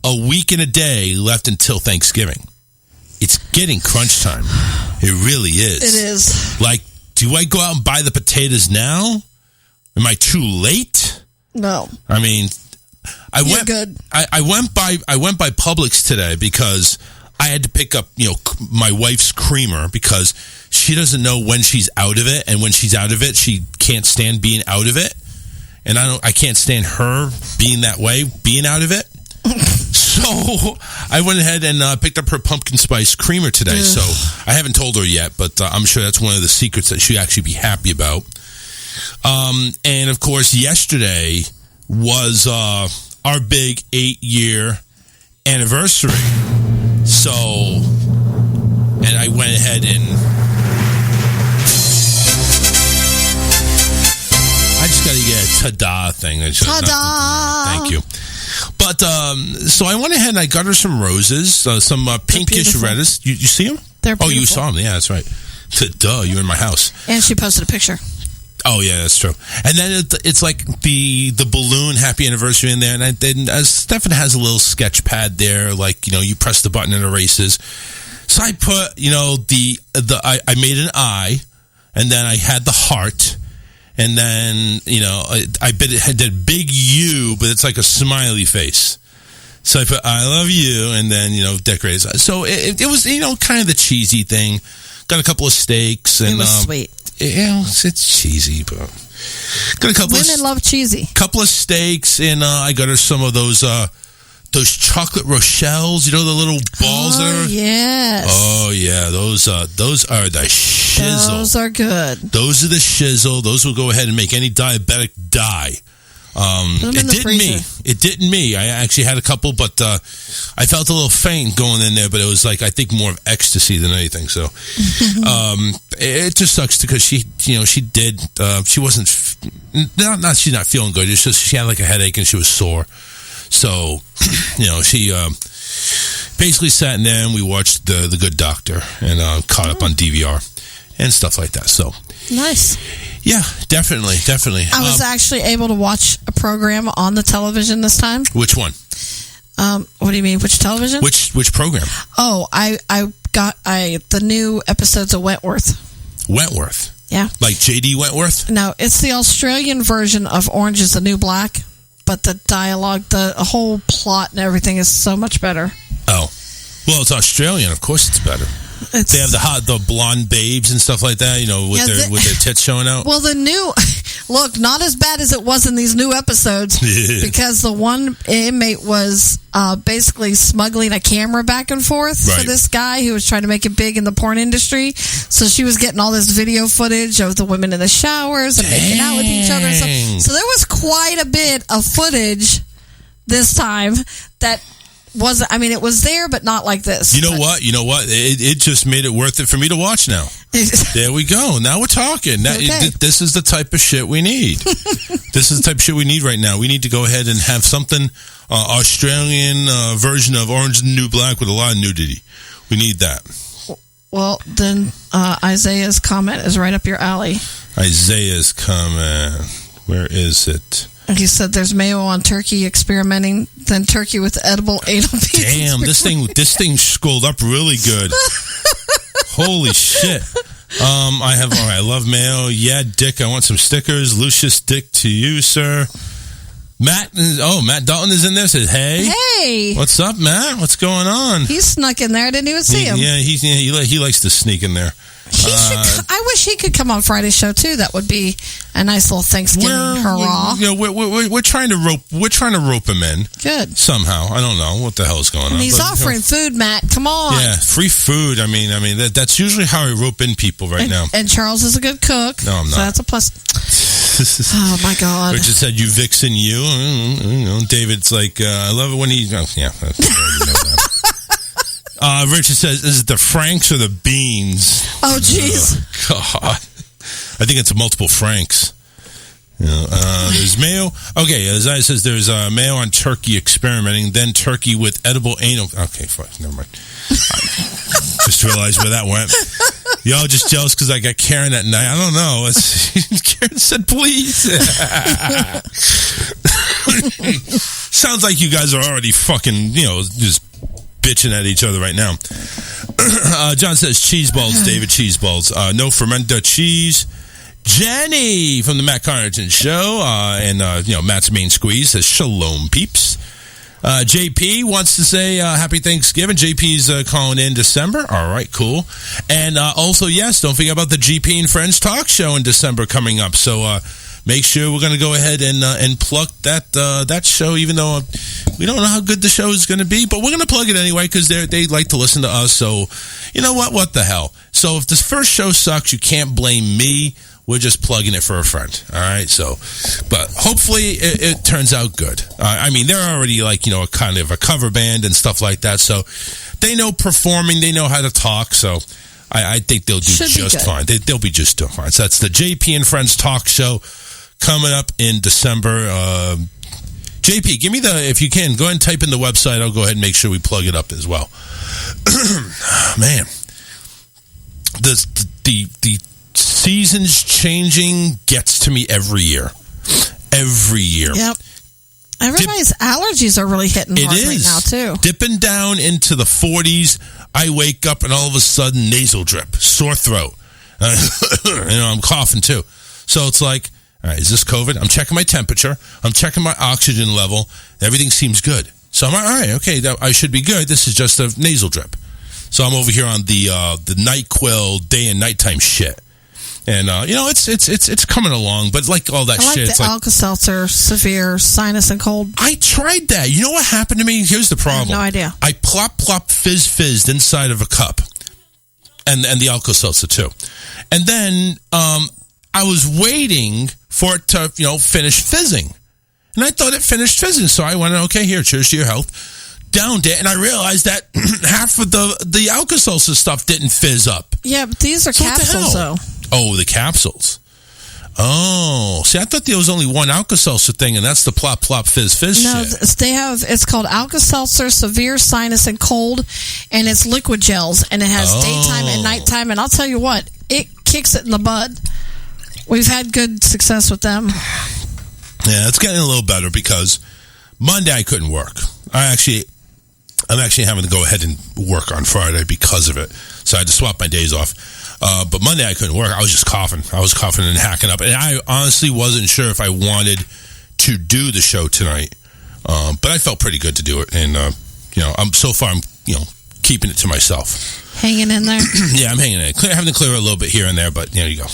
a week and a day left until Thanksgiving. It's getting crunch time. It really is. It is. Like, do I go out and buy the potatoes now? Am I too late? No. I mean... I went by Publix today because I had to pick up, my wife's creamer because she doesn't know when she's out of it, and when she's out of it, she can't stand being out of it, and I can't stand her being that way, being out of it. So I went ahead and picked up her pumpkin spice creamer today. Ugh. So I haven't told her yet, but I'm sure that's one of the secrets that she'd actually be happy about. And of course, yesterday was our big 8-year anniversary. So, and I went ahead and I just got to get a ta-da thing. Ta-da! Thank you. But, so I went ahead and I got her some roses, some pinkish beautiful. reddish. You see them? They're Oh, you beautiful. saw them. Yeah, that's right. Duh, you were in my house. And she posted a picture. Oh, yeah, that's true. And then it's like the balloon happy anniversary in there. And then Stefan has a little sketch pad there, like, you press the button and it erases. So I put, I made an eye, and then I had the heart. And then, I did a big U, but it's like a smiley face. So I put, I love you, and then, decorated. So it was, kind of the cheesy thing. Got a couple of steaks. And, It was sweet. It's cheesy, but got a couple Women love cheesy. couple of steaks, and I got her some of those chocolate Rochelles, the little balls that Oh, are. yes. Oh yeah, those are the shizzle. Those are good. Those are the shizzle. Those will go ahead and make any diabetic die. Put them in the freezer. It didn't me. I actually had a couple, but I felt a little faint going in there. But it was like, I think, more of ecstasy than anything. So it just sucks because she did. She wasn't. She's not feeling good. It's just she had like a headache and she was sore. So she basically sat in there and we watched the Good Doctor and caught up on DVR and stuff like that. So Nice. yeah, definitely. I was actually able to watch a program on the television this time. Which one? What do you mean? Which television? Which program? Oh, I got the new episodes of Wentworth. Wentworth. Yeah. Like J.D. Wentworth? No, it's the Australian version of Orange is the New Black, but the dialogue, the whole plot and everything is so much better. Oh. Well, it's Australian. Of course it's better. They have the blonde babes and stuff like that, with their tits showing out. Well, the new look, not as bad as it was in these new episodes because the one inmate was basically smuggling a camera back and forth for Right. this guy who was trying to make it big in the porn industry. So she was getting all this video footage of the women in the showers and making out with each other and Dang. stuff. So there was quite a bit of footage this time that wasn't, I mean, it was there, but not like this. You know what? It just made it worth it for me to watch now. There we go. Now we're talking. Now, Okay. this is the type of shit we need. This is the type of shit we need right now. We need to go ahead and have something Australian version of Orange is the New Black with a lot of nudity. We need that. Well, then Isaiah's comment is right up your alley. Isaiah's comment. Where is it? He said there's mayo on turkey experimenting, then turkey with edible anal beads. Damn, this thing scrolled up really good. Holy shit. I love mayo. Yeah, Dick, I want some stickers. Lucius Dick to you, sir. Matt Dalton is in there, says, hey. What's up, Matt? What's going on? He snuck in there. I didn't even see him. Yeah, he likes to sneak in there. I wish he could come on Friday's show too. That would be a nice little Thanksgiving hurrah. We're trying to rope him in. Good. Somehow. I don't know what the hell's going on. He's but, offering food, Matt. Come on. Yeah, free food. I mean that's usually how I rope in people right now. And Charles is a good cook. No, I'm not. So that's a plus. Oh my God. Richard said, "You vixen, you." David's like, "I love it when he." Oh, yeah, I already know that. Richard says, "Is it the Franks or the beans?" Oh, jeez. God, I think it's multiple Franks. There's mayo. Okay, as I says, there's mayo on turkey experimenting, then turkey with edible anal. Okay, fuck, never mind. Just realized where that went. Y'all just jealous because I got Karen at night. I don't know. Karen said, please. Sounds like you guys are already fucking, just bitching at each other right now. John says, cheese balls, David, cheese balls. No fermenta cheese. Jenny from the Matt Carrington Show, and Matt's main squeeze says, shalom, peeps. JP wants to say happy Thanksgiving. JP's calling in December. All right, cool. And also, yes, don't forget about the GP and Friends talk show in December coming up. So make sure we're going to go ahead and plug that show, even though we don't know how good the show is going to be, but we're going to plug it anyway because they like to listen to us. So, you know what? What the hell? So if this first show sucks, you can't blame me. We're just plugging it for a friend. All right. So, but hopefully it turns out good. I mean, they're already like, a kind of a cover band and stuff like that. So they know performing, they know how to talk. So I think they'll do just fine. They'll be just doing fine. So that's the JP and Friends Talk Show coming up in December. JP, give me if you can, go ahead and type in the website. I'll go ahead and make sure we plug it up as well. Man, the seasons changing gets to me every year. Every year. Yep. Everybody's allergies are really hitting hard right now, too. Dipping down into the 40s, I wake up and all of a sudden nasal drip, sore throat. I'm coughing too. So it's like, all right, is this COVID? I'm checking my temperature. I'm checking my oxygen level. Everything seems good. So I'm all right, okay, I should be good. This is just a nasal drip. So I'm over here on the NyQuil day and nighttime shit. And it's coming along, but like all that I like shit, the it's like Alka-Seltzer severe sinus and cold. I tried that. You know what happened to me? Here's the problem. I have no idea. I plop fizzed inside of a cup, and the Alka-Seltzer too. And then I was waiting for it to finish fizzing, and I thought it finished fizzing. So I went, okay, here, cheers to your health. Downed it, and I realized that half of the Alka-Seltzer stuff didn't fizz up. Yeah, but these are capsules, though. Oh, the capsules. Oh, see, I thought there was only one Alka-Seltzer thing, and that's the plop fizz shit. No, it's called Alka-Seltzer Severe Sinus and Cold, and it's liquid gels, and it has daytime and nighttime, and I'll tell you what, it kicks it in the bud. We've had good success with them. Yeah, it's getting a little better because Monday I couldn't work. I'm actually having to go ahead and work on Friday because of it, so I had to swap my days off. But Monday I couldn't work. I was just coughing. I was coughing and hacking up. And I honestly wasn't sure if I wanted to do the show tonight. But I felt pretty good to do it. And, I'm keeping it to myself. Hanging in there? Yeah, I'm hanging in there. Having to clear a little bit here and there, but there you go.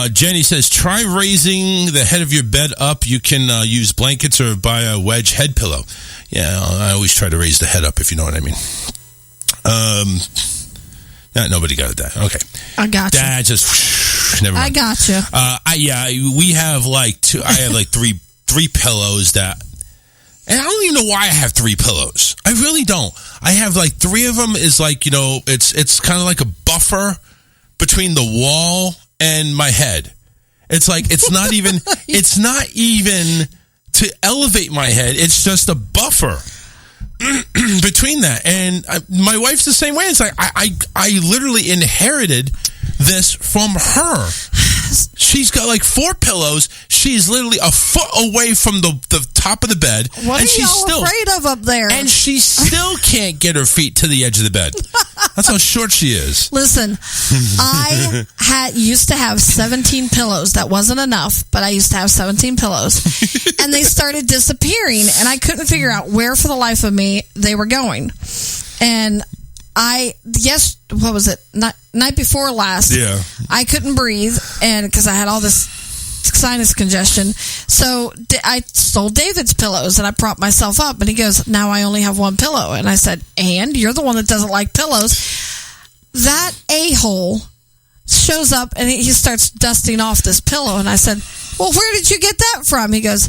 Jenny says, try raising the head of your bed up. You can use blankets or buy a wedge head pillow. Yeah, I always try to raise the head up, if you know what I mean. Nobody got that. Okay. I got you. That just never mind. I got you. We have I have like three pillows that, and I don't even know why I have three pillows. I really don't. I have like three of them is like, it's kind of like a buffer between the wall and my head. It's like, it's not even to elevate my head. It's just a buffer between that. And my wife's the same way. It's like I literally inherited this from her. She's got like 4 pillows. She's literally a foot away from the top of the bed. What are y'all afraid of up there? And she still can't get her feet to the edge of the bed. That's how short she is. Listen, I used to have 17 pillows. That wasn't enough, but I used to have 17 pillows. And they started disappearing, and I couldn't figure out where for the life of me they were going. And what was it? Night before last, yeah, I couldn't breathe, and because I had all this sinus congestion, so I stole David's pillows and I propped myself up. And he goes, "Now I only have one pillow." And I said, "And you're the one that doesn't like pillows." That a-hole shows up and he starts dusting off this pillow, and I said, "Well, where did you get that from?" He goes,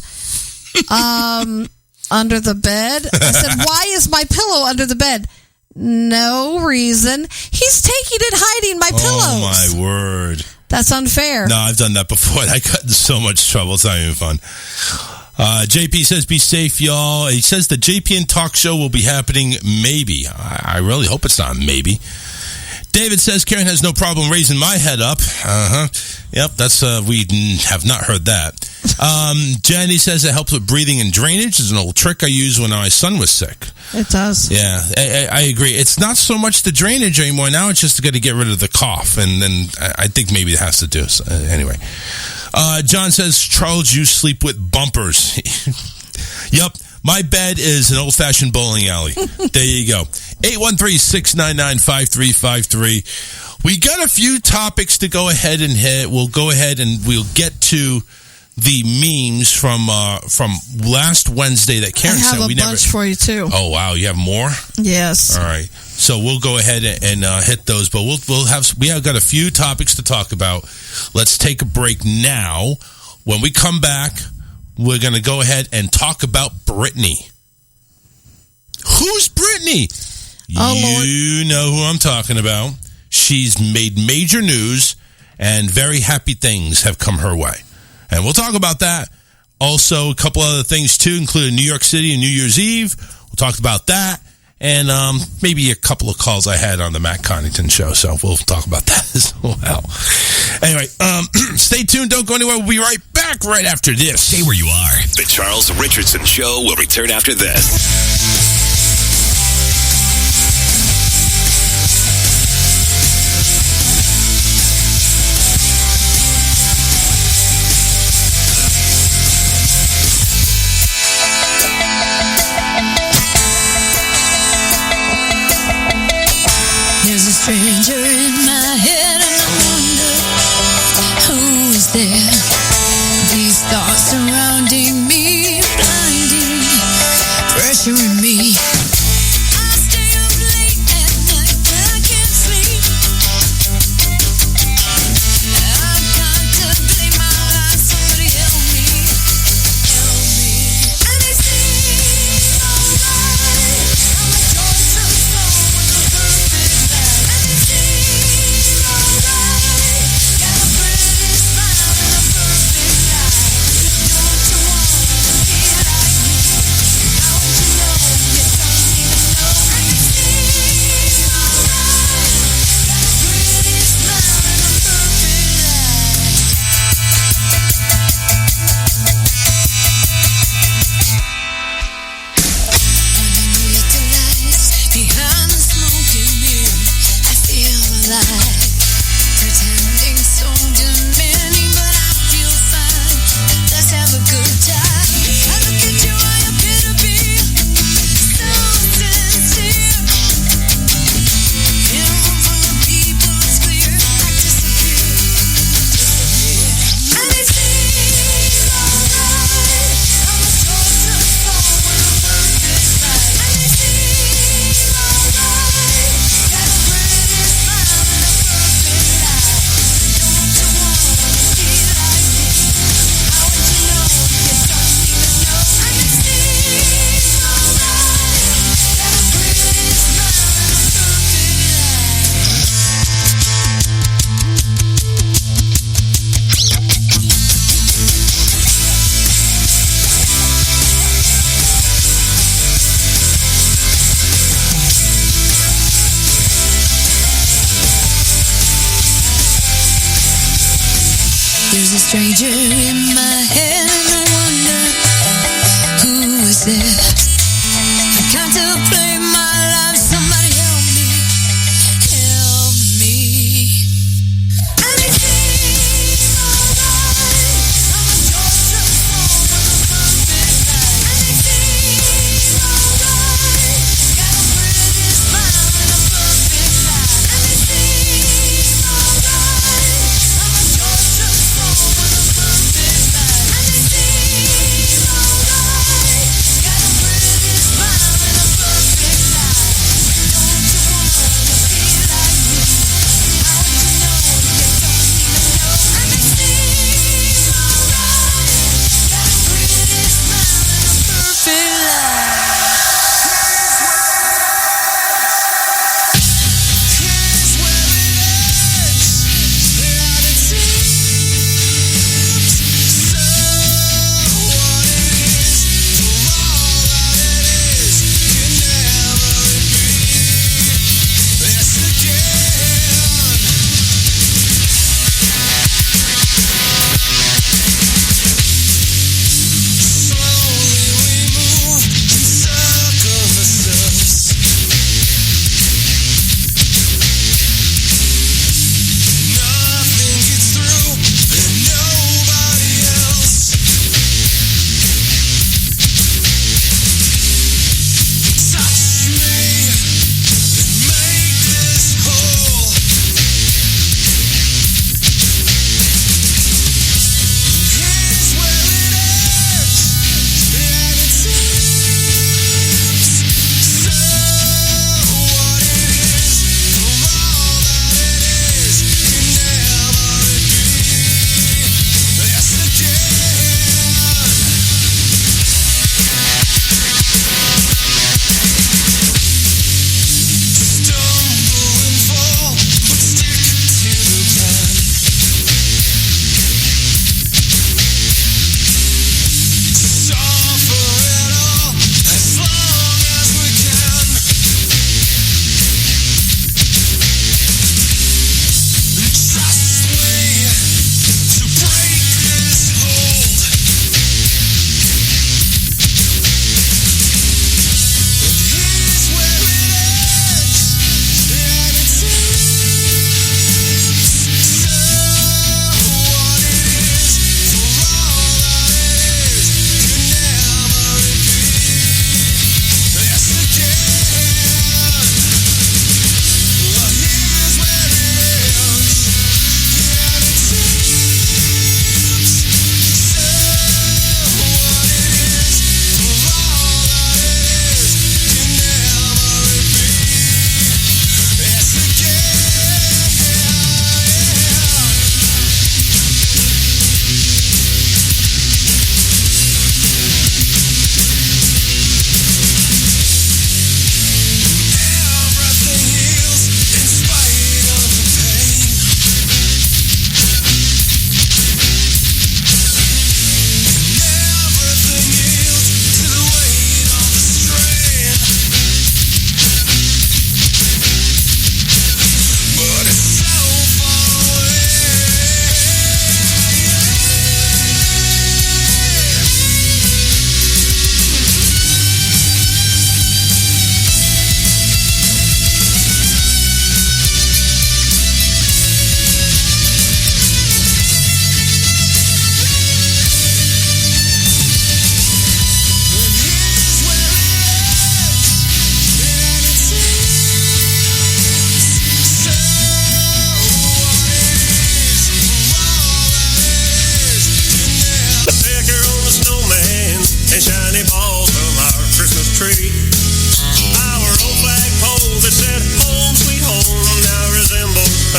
"Under the bed." I said, "Why is my pillow under the bed?" No reason. He's taking and hiding my pillows. Oh, my word. That's unfair. No, I've done that before. I got in so much trouble. It's not even fun. JP says, be safe, y'all. He says the JPN talk show will be happening maybe. I really hope it's not maybe. David says, Karen has no problem raising my head up. Yep, that's, we have not heard that. Jenny says it helps with breathing and drainage. It's an old trick I used when my son was sick. It does. Yeah, I agree. It's not so much the drainage anymore. Now it's just going to get rid of the cough. And then I think maybe it has to do. So, anyway. John says, Charles, you sleep with bumpers. Yep. My bed is an old-fashioned bowling alley. There you go. 813-699-5353. We got a few topics to go ahead and hit. We'll go ahead and we'll get to the memes from last Wednesday that Karen I have said a we bunch never. for you too. Oh wow, you have more? Yes. All right. So we'll go ahead and hit those, but we have got a few topics to talk about. Let's take a break now. When we come back, we're going to go ahead and talk about Britney. Who's Britney? Oh, Lord. You know who I'm talking about. She's made major news, and very happy things have come her way. And we'll talk about that. Also, a couple other things, too, including New York City and New Year's Eve. We'll talk about that. And maybe a couple of calls I had on the Matt Connington show. So we'll talk about that as well. Anyway, stay tuned. Don't go anywhere. We'll be right back right after this. Stay where you are. The Charles Richardson Show will return after this. There's a stranger in my head and I wonder who is there. These thoughts surrounding me, blinding, pressuring me. I stay up late at night when I can't sleep. I've contemplated my life, somebody help me, help me. And it seems alright. I'm a tortured soul with a perfect life. And it seems alright. Got a pretty smile and a perfect life. Don't you wanna be like me? Don't you know you don't even know? And it seems alright. Got a pretty smile and a perfect life. Underneath the lights, behind the smoking mirror, I feel alive. Pretending so demanding, but I feel fine. Let's have a good time. I look at you, I appear to be so sincere. In a room full of people, it's clear I disappear. And it seems alright. I'm a tortured soul with a perfect life. And it seems alright. Got a pretty smile and a perfect life. Don't you wanna be like me? How would you know? You don't even know. And it seems alright. Got a pretty smile and a perfect life. There's a stranger in my head and I wonder who is there. I contemplate my life, somebody help me, help me. And it seems alright. I'm a tortured soul with a perfect life. And it seems alright. Got a pretty smile and a perfect life. And it seems alright. I'm a tortured soul with a perfect life. And it seems alright. Got a pretty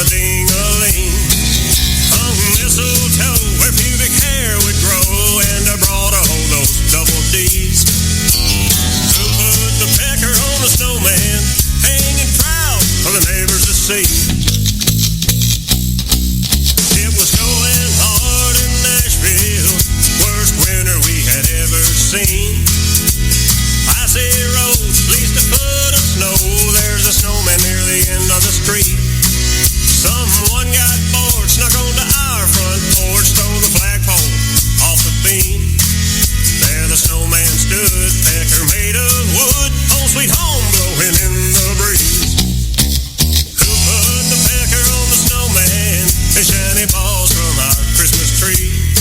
a ding-a-ling. Hung mistletoe where pubic hair would grow, and I brought a hold those double D's. Who put the pecker on the snowman, hanging proud for the neighbors to see? It was snowing hard in Nashville, worst winter we had ever seen. Icy roads, at least a foot of snow, there's a snowman near the end of the street. Someone got bored, snuck onto our front porch, stole the flagpole off the beam. There the snowman stood, pecker made of wood, home sweet home blowing in the breeze. Who put the pecker on the snowman, and shiny balls from our Christmas tree?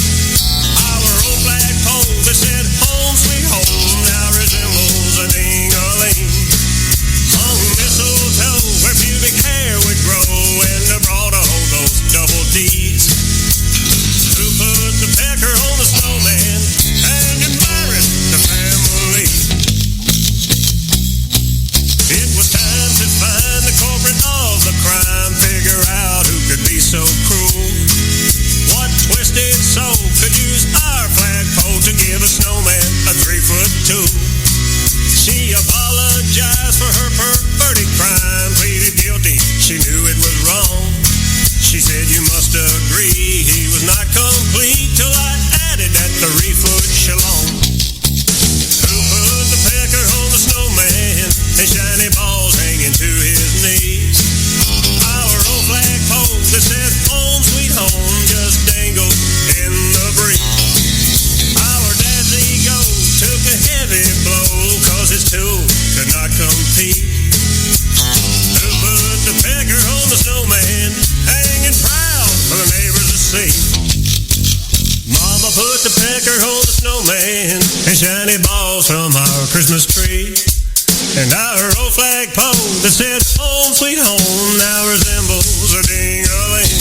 Our old flagpole that said home sweet home now resembles a ding-a-ling. Hung mistletoe where pubic hair would grow, and I brought a hold those double D's. Who put the pecker on the snowman, and admiring the family? It was time to find the culprit of the crime, figure out who could be so cruel. What twisted soul could use our flagpole to give a snowman a 3-foot tool? She apologized for her perverted crime, pleaded guilty, she knew it was wrong. She said, you must agree he was not complete till I added that 3-foot shalom. Who put the pecker on the snowman, and shiny balls hanging to his knees? Our old flagpole that said home sweet home just dangled in the breeze. Our dad's ego took a heavy blow, cause his tool could not compete. Who put the pecker on the snowman, hanging proud for the neighbors to see? Mama put the pecker on the snowman, and shiny balls from our Christmas tree. And our old flagpole that said home sweet home now resembles a ding-a-ling.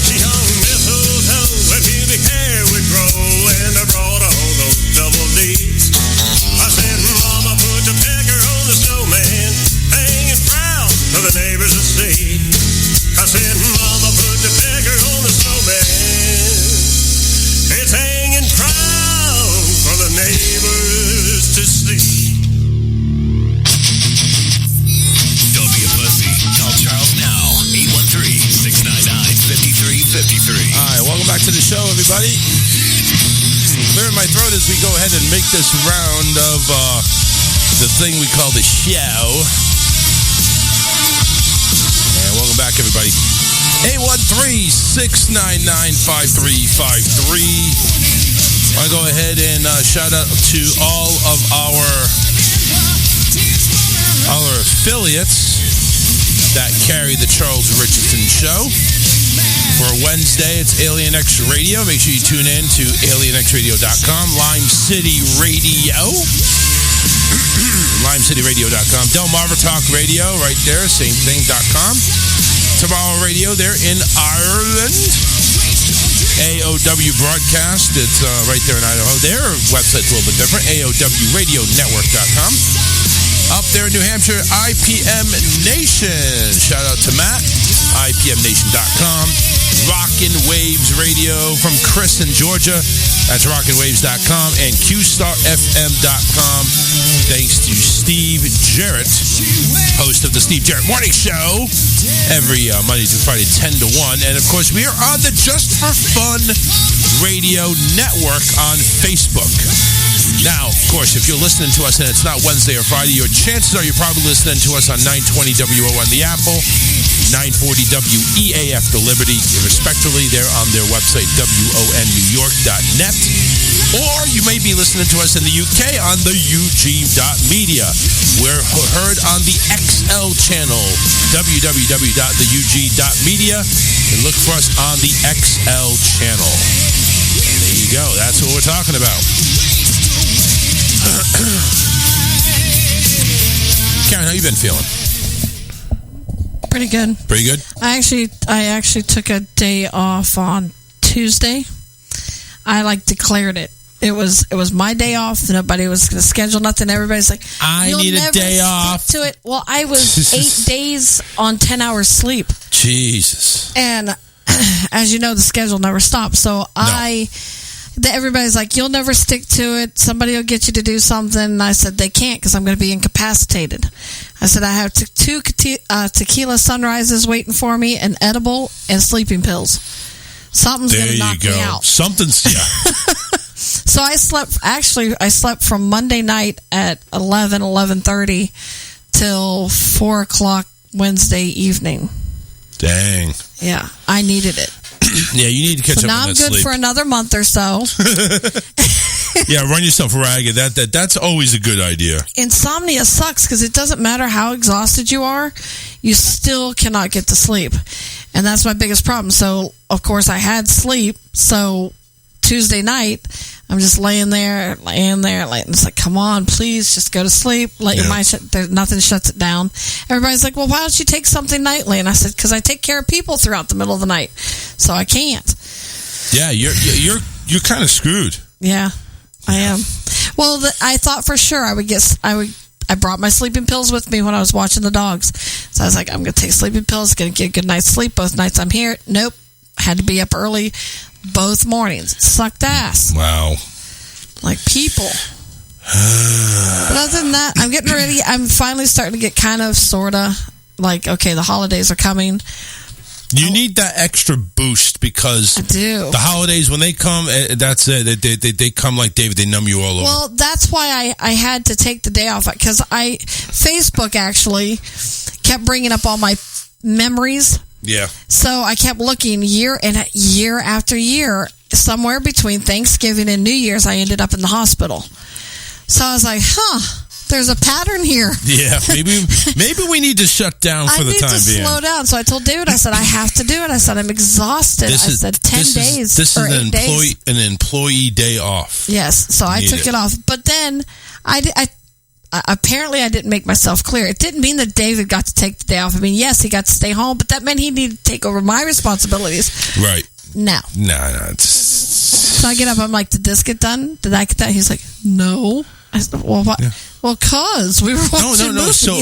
She hung mistletoe where pubic hair would grow, and I brought a hold those double D's. I said, Mama put the pecker on the snowman, hanging proud for the neighbors to see. I said, Mama put the pecker on the snowman, it's hanging proud for the neighbors to see. Call Charles now, 813-699-5353. All right, welcome back to the show, everybody. Clearing my throat as we go ahead and make this round of the thing we call the show. And welcome back, everybody. 813-699-5353. I want to go ahead and shout out to all of our affiliates that carry the Charles Richardson Show. For Wednesday, it's Alien X Radio. Make sure you tune in to alienxradio.com. Lime City Radio. LimeCityRadio.com. Delmarva Talk Radio, right there, same thing.com. Tomorrow Radio, they're in Ireland. AOW Broadcast, it's right there in Idaho. Their website's a little bit different, AOWRadioNetwork.com. Up there in New Hampshire, IPM Nation. Shout out to Matt, IPMNation.com. Rockin' Waves Radio from Chris in Georgia. That's rockinwaves.com and QStarFM.com. Thanks to Steve Jarrett, host of the Steve Jarrett Morning Show, every Monday through Friday, 10 to 1. And, of course, we are on the Just for Fun Radio Network on Facebook. Now, of course, if you're listening to us and it's not Wednesday or Friday, your chances are you're probably listening to us on 920 WO on the Apple, 940 WEAF the Liberty, respectively. They're on their website, WONNewYork.net. Or you may be listening to us in the UK on the UG.media. We're heard on the XL channel, www.theug.media, and look for us on the XL channel. And there you go. That's what we're talking about. Karen, how you been feeling? Pretty good. Pretty good? I actually took a day off on Tuesday. I declared it. It was my day off. Nobody was going to schedule nothing. Everybody's like, I need a day off to it. Well, I was 8 days on 10 hours sleep. Jesus. And as you know, the schedule never stops. So everybody's like, you'll never stick to it. Somebody will get you to do something. And I said, they can't because I'm going to be incapacitated. I said, I have two tequila sunrises waiting for me, an edible, and sleeping pills. Something's going to knock me out. Something's, yeah. So I slept from Monday night at 11:30 till 4 o'clock Wednesday evening. Dang. Yeah, I needed it. Yeah, you need to catch up on that now I'm good sleep. for another month or so. Yeah, run yourself ragged. That's always a good idea. Insomnia sucks because it doesn't matter how exhausted you are, you still cannot get to sleep. And that's my biggest problem. So, of course, I had sleep. So, Tuesday night, I'm just laying there. It's like, come on, please, just go to sleep. Let your mind nothing shuts it down. Everybody's like, well, why don't you take something nightly? And I said, because I take care of people throughout the middle of the night, so I can't. Yeah, you're kind of screwed. Yeah, I am. Well, I thought for sure I brought my sleeping pills with me when I was watching the dogs. So I was like, I'm going to take sleeping pills, going to get a good night's sleep both nights I'm here. Nope. Had to be up early both mornings. It sucked ass. Wow. Like people. But other than that, I'm getting ready. I'm finally starting to get kind of, sort of, like, okay, the holidays are coming. You need that extra boost because I do. The holidays, when they come, that's it. They come like David. They numb you all over. Well, that's why I had to take the day off because Facebook actually kept bringing up all my memories. Yeah. So I kept looking year after year. Somewhere between Thanksgiving and New Year's, I ended up in the hospital. So I was like, there's a pattern here. Yeah, maybe we need to shut down for the time being. I need to slow down. So I told David, I said, I have to do it. I said, I'm exhausted. I said, 10 days. This is an employee day off. Yes. So I took it off. But then apparently I didn't make myself clear. It didn't mean that David got to take the day off. I mean, yes, he got to stay home, but that meant he needed to take over my responsibilities. Right. No. So I get up. I'm like, did this get done? Did I get that? He's like, no. I said, well, what? Yeah. Well, cause we were watching movies. So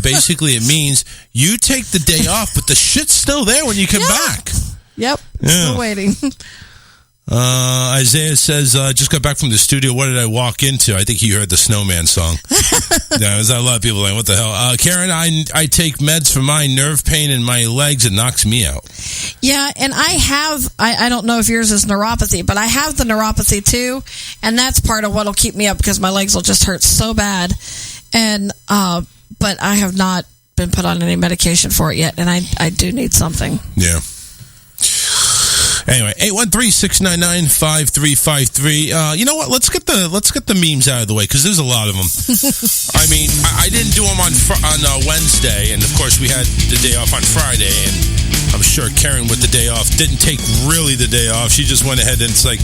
basically it means you take the day off, but the shit's still there when you come back. Yep. Still waiting. Isaiah says, just got back from the studio. What did I walk into? I think he heard the Snowman song. There's a lot of people like, what the hell? Karen, I take meds for my nerve pain in my legs. It knocks me out. Yeah, and I don't know if yours is neuropathy, but I have the neuropathy too, and that's part of what'll keep me up because my legs will just hurt so bad. And, but I have not been put on any medication for it yet, and I do need something. Yeah. Anyway, 813-699-5353. You know what? Let's get the memes out of the way because there's a lot of them. I mean, I didn't do them on Wednesday, and of course we had the day off on Friday, and I'm sure Karen with the day off didn't take really the day off. She just went ahead and it's like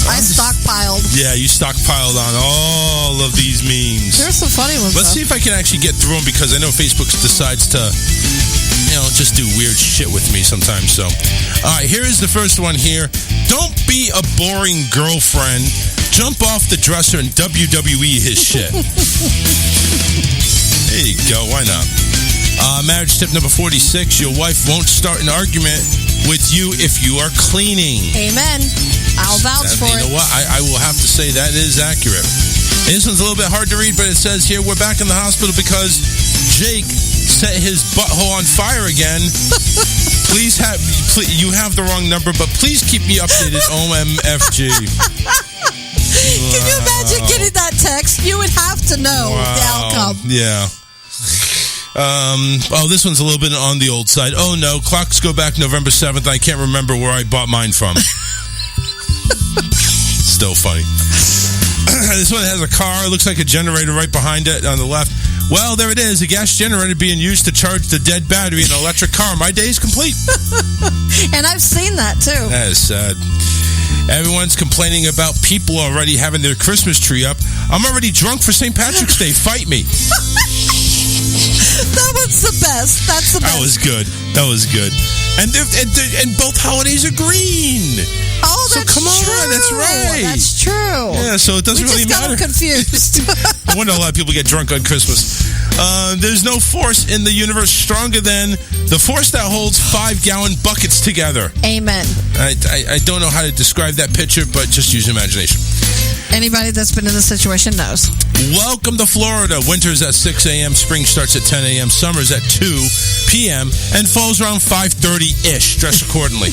I stockpiled. Yeah, you stockpiled on all of these memes. There's some funny ones. Let's see if I can actually get through them because I know Facebook decides to, just do weird shit with me sometimes. So, all right, here is the first one here. Don't be a boring girlfriend. Jump off the dresser and WWE his shit. There you go. Why not? Marriage tip number 46. Your wife won't start an argument with you if you are cleaning. Amen. I'll vouch for it. You know what? I will have to say that is accurate. This one's a little bit hard to read, but it says here, we're back in the hospital because Jake set his butthole on fire again. You have the wrong number, but please keep me updated. OMFG. Can you imagine getting that text? You would have to know the outcome. Yeah. This one's a little bit on the old side. Oh no, clocks go back November 7th. I can't remember where I bought mine from. Still funny. This one has a car. It looks like a generator right behind it on the left. Well, there it is. A gas generator being used to charge the dead battery in an electric car. My day is complete. And I've seen that, too. That is sad. Everyone's complaining about people already having their Christmas tree up. I'm already drunk for St. Patrick's Day. Fight me. That was the best. That's the best. That was good. And both holidays are green. Oh, that's so come on, that's right. That's true. Yeah, so it doesn't really matter. We just got confused. I wonder a lot of people get drunk on Christmas. There's no force in the universe stronger than the force that holds 5-gallon buckets together. Amen. I don't know how to describe that picture, but just use imagination. Anybody that's been in this situation knows. Welcome to Florida. Winter's at 6 a.m., spring starts at 10 a.m., summer's at 2 p.m., and falls around 5:30-ish. Dress accordingly.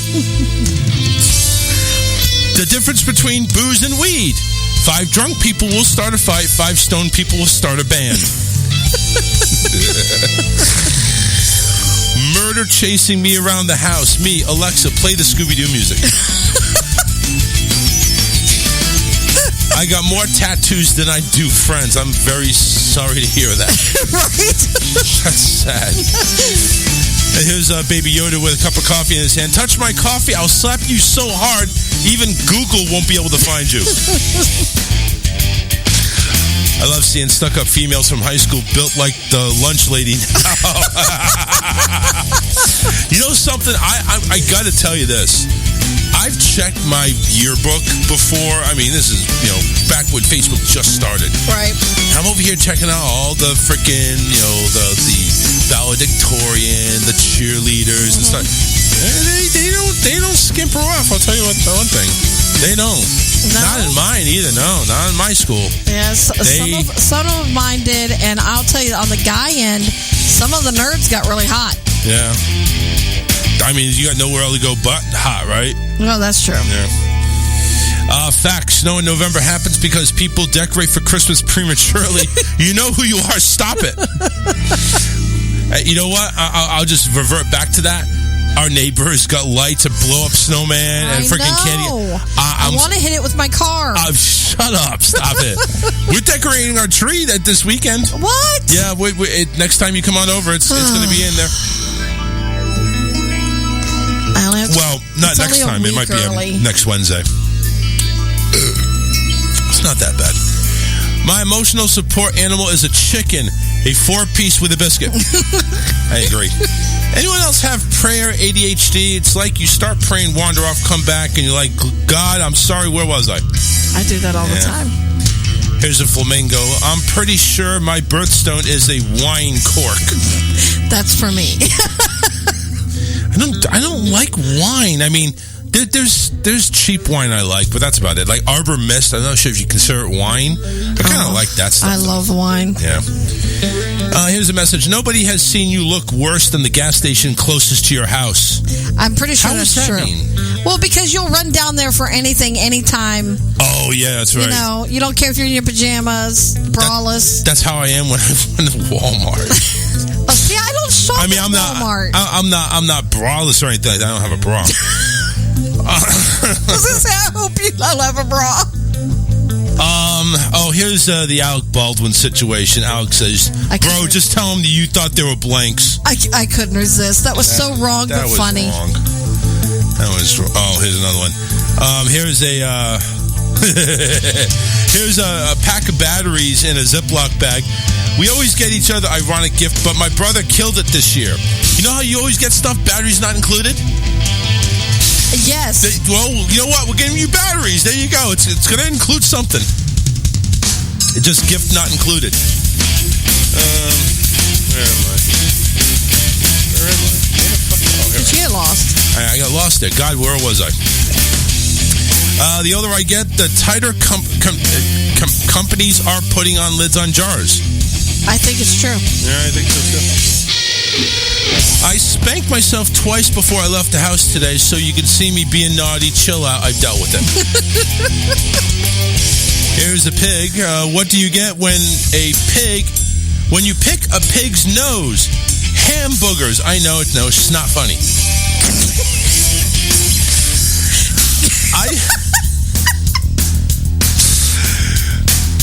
The difference between booze and weed. 5 drunk people will start a fight. 5 stoned people will start a band. Murder chasing me around the house. Me, Alexa, play the Scooby-Doo music. I got more tattoos than I do friends. I'm very sorry to hear that. Right? That's sad. And here's Baby Yoda with a cup of coffee in his hand. Touch my coffee, I'll slap you so hard, even Google won't be able to find you. I love seeing stuck-up females from high school built like the lunch lady now. You know something? I got to tell you this. I've checked my yearbook before. I mean, this is, back when Facebook just started. Right. I'm over here checking out all the freaking, the valedictorian, the cheerleaders and stuff. They don't skimp her off. I'll tell you one thing. They don't. No? Not in mine either. No, not in my school. Yes, some of mine did, and I'll tell you, on the guy end, some of the nerds got really hot. Yeah. I mean, you got nowhere else to go but hot, right? Well, that's true. Yeah. Facts. Snow in November happens because people decorate for Christmas prematurely. You know who you are. Stop it. You know what? I'll just revert back to that. Our neighbors got lights and blow up snowman and freaking candy. I want to hit it with my car. Shut up. Stop it. We're decorating our tree this weekend. What? Yeah. Next time you come on over, it's going to be in there. Well, not next time. It might be next Wednesday. It's not that bad. My emotional support animal is a chicken, a 4-piece with a biscuit. I agree. Anyone else have prayer ADHD? It's like you start praying, wander off, come back, and you're like, God, I'm sorry, where was I? I do that all the time. Here's a flamingo. I'm pretty sure my birthstone is a wine cork. That's for me. I don't like wine. I mean, there's cheap wine I like, but that's about it. Like Arbor Mist, I'm not sure if you consider it wine. I kind of like that stuff. I love wine. Yeah. Here's a message. Nobody has seen you look worse than the gas station closest to your house. I'm pretty sure How that's does that true. mean? Well, because you'll run down there for anything, anytime. Oh, yeah, that's right. You don't care if you're in your pajamas, braless. That's how I am when I went to Walmart. See, I don't shop at Walmart. I'm not braless or anything. I don't have a bra. I was going to say, I hope you don't have a bra. Here's the Alec Baldwin situation. Alec says, bro, just tell him that you thought they were blanks. I couldn't resist. That was so wrong, but funny. Wrong. That was wrong. Oh, here's another one. Here's a here's a pack of batteries in a Ziploc bag. We always get each other ironic gift, but my brother killed it this year. You know how you always get stuff, batteries not included? Yes. Well, you know what? We're giving you batteries. There you go. It's going to include something. It's just gift not included. Where am I? Where the fuck? Oh, here. Did you get lost? I got lost there. God, where was I? The older I get, the tighter companies are putting on lids on jars. I think it's true. Yeah, I think so too. I spanked myself twice before I left the house today, so you can see me being naughty. Chill out. I've dealt with it. Here's a pig. What do you get when you pick a pig's nose? Ham boogers. I know it's not funny.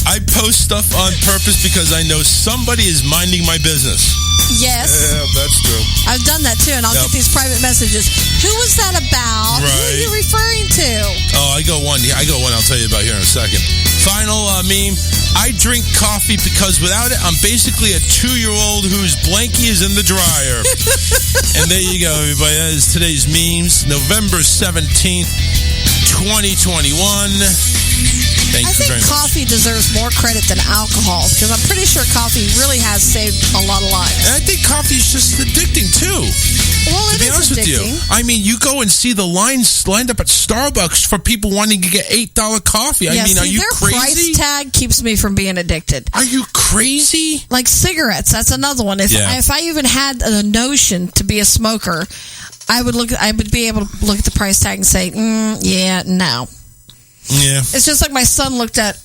I post stuff on purpose because I know somebody is minding my business. Yes. Yeah, that's true. I've done that too, and I'll get these private messages. Who was that about? Right. Who are you referring to? Oh, I got one I'll tell you about here in a second. Final meme. I drink coffee because without it, I'm basically a 2-year-old whose blankie is in the dryer. And there you go, everybody. That is today's memes. November 17th, 2021. Thank I you think very much. coffee deserves more credit than alcohol because I'm pretty sure coffee really has saved a lot of lives. And I think coffee is just addicting too. Well, To it be is honest with you, addicting. I mean, you go and see the lines lined up at Starbucks for people wanting to get $8 coffee. I Yeah, mean, are see, you their crazy? price tag keeps me from being addicted. Are you crazy? Like cigarettes, that's another one. If I even had the notion to be a smoker, I would be able to look at the price tag and say, yeah, no. Yeah. It's just like my son looked at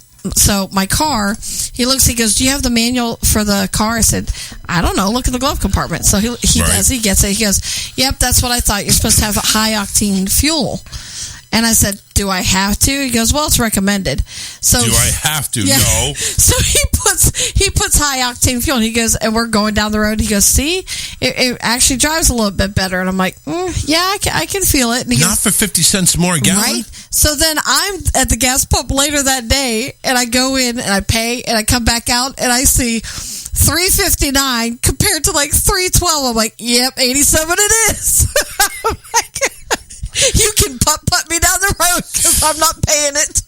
my car. He goes, do you have the manual for the car? I said, I don't know. Look in the glove compartment. So he does. He gets it. He goes, yep, that's what I thought. You're supposed to have a high octane fuel. And I said, do I have to? He goes, well, it's recommended. So do I have to? Yeah. No. So he puts high octane fuel, and he goes, and we're going down the road. He goes, see, it actually drives a little bit better. And I'm like, yeah, I can feel it. And he Not goes, for 50 cents more a gallon? right? So then I'm at the gas pump later that day, and I go in and I pay, and I come back out, and I see $3.59 compared to like $3.12. I'm like, yep, 87 it is. I'm like, you can put me down the road because I'm not paying it.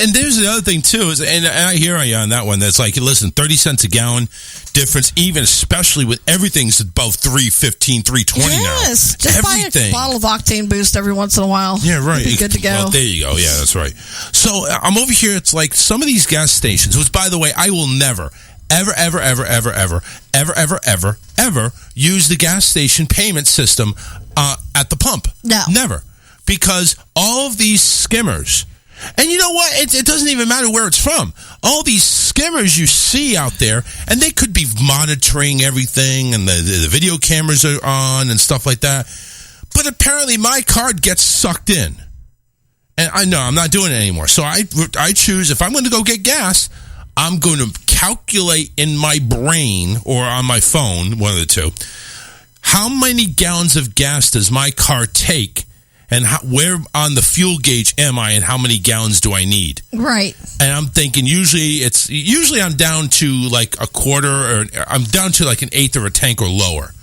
And there's the other thing too is, and I hear you on that one. That's like, listen, 30 cents a gallon difference, even especially with everything's above $3.15, $3.20 now. Yes, just buy a bottle of Octane Boost every once in a while. Yeah, right. It'd be good to go. Well, there you go. Yeah, that's right. So I'm over here. It's like some of these gas stations, which, by the way, I will never, ever use the gas station payment system at the pump. No. Never. Because all of these skimmers, and you know what? It doesn't even matter where it's from. All these skimmers you see out there, and they could be monitoring everything, and the video cameras are on and stuff like that. But apparently my card gets sucked in. And I know I'm not doing it anymore. So I choose, if I'm going to go get gas, I'm going to calculate in my brain or on my phone, one of the two, how many gallons of gas does my car take, and where on the fuel gauge am I, and how many gallons do I need? Right. And I'm thinking usually I'm down to like a quarter, or I'm down to like an eighth of a tank or lower.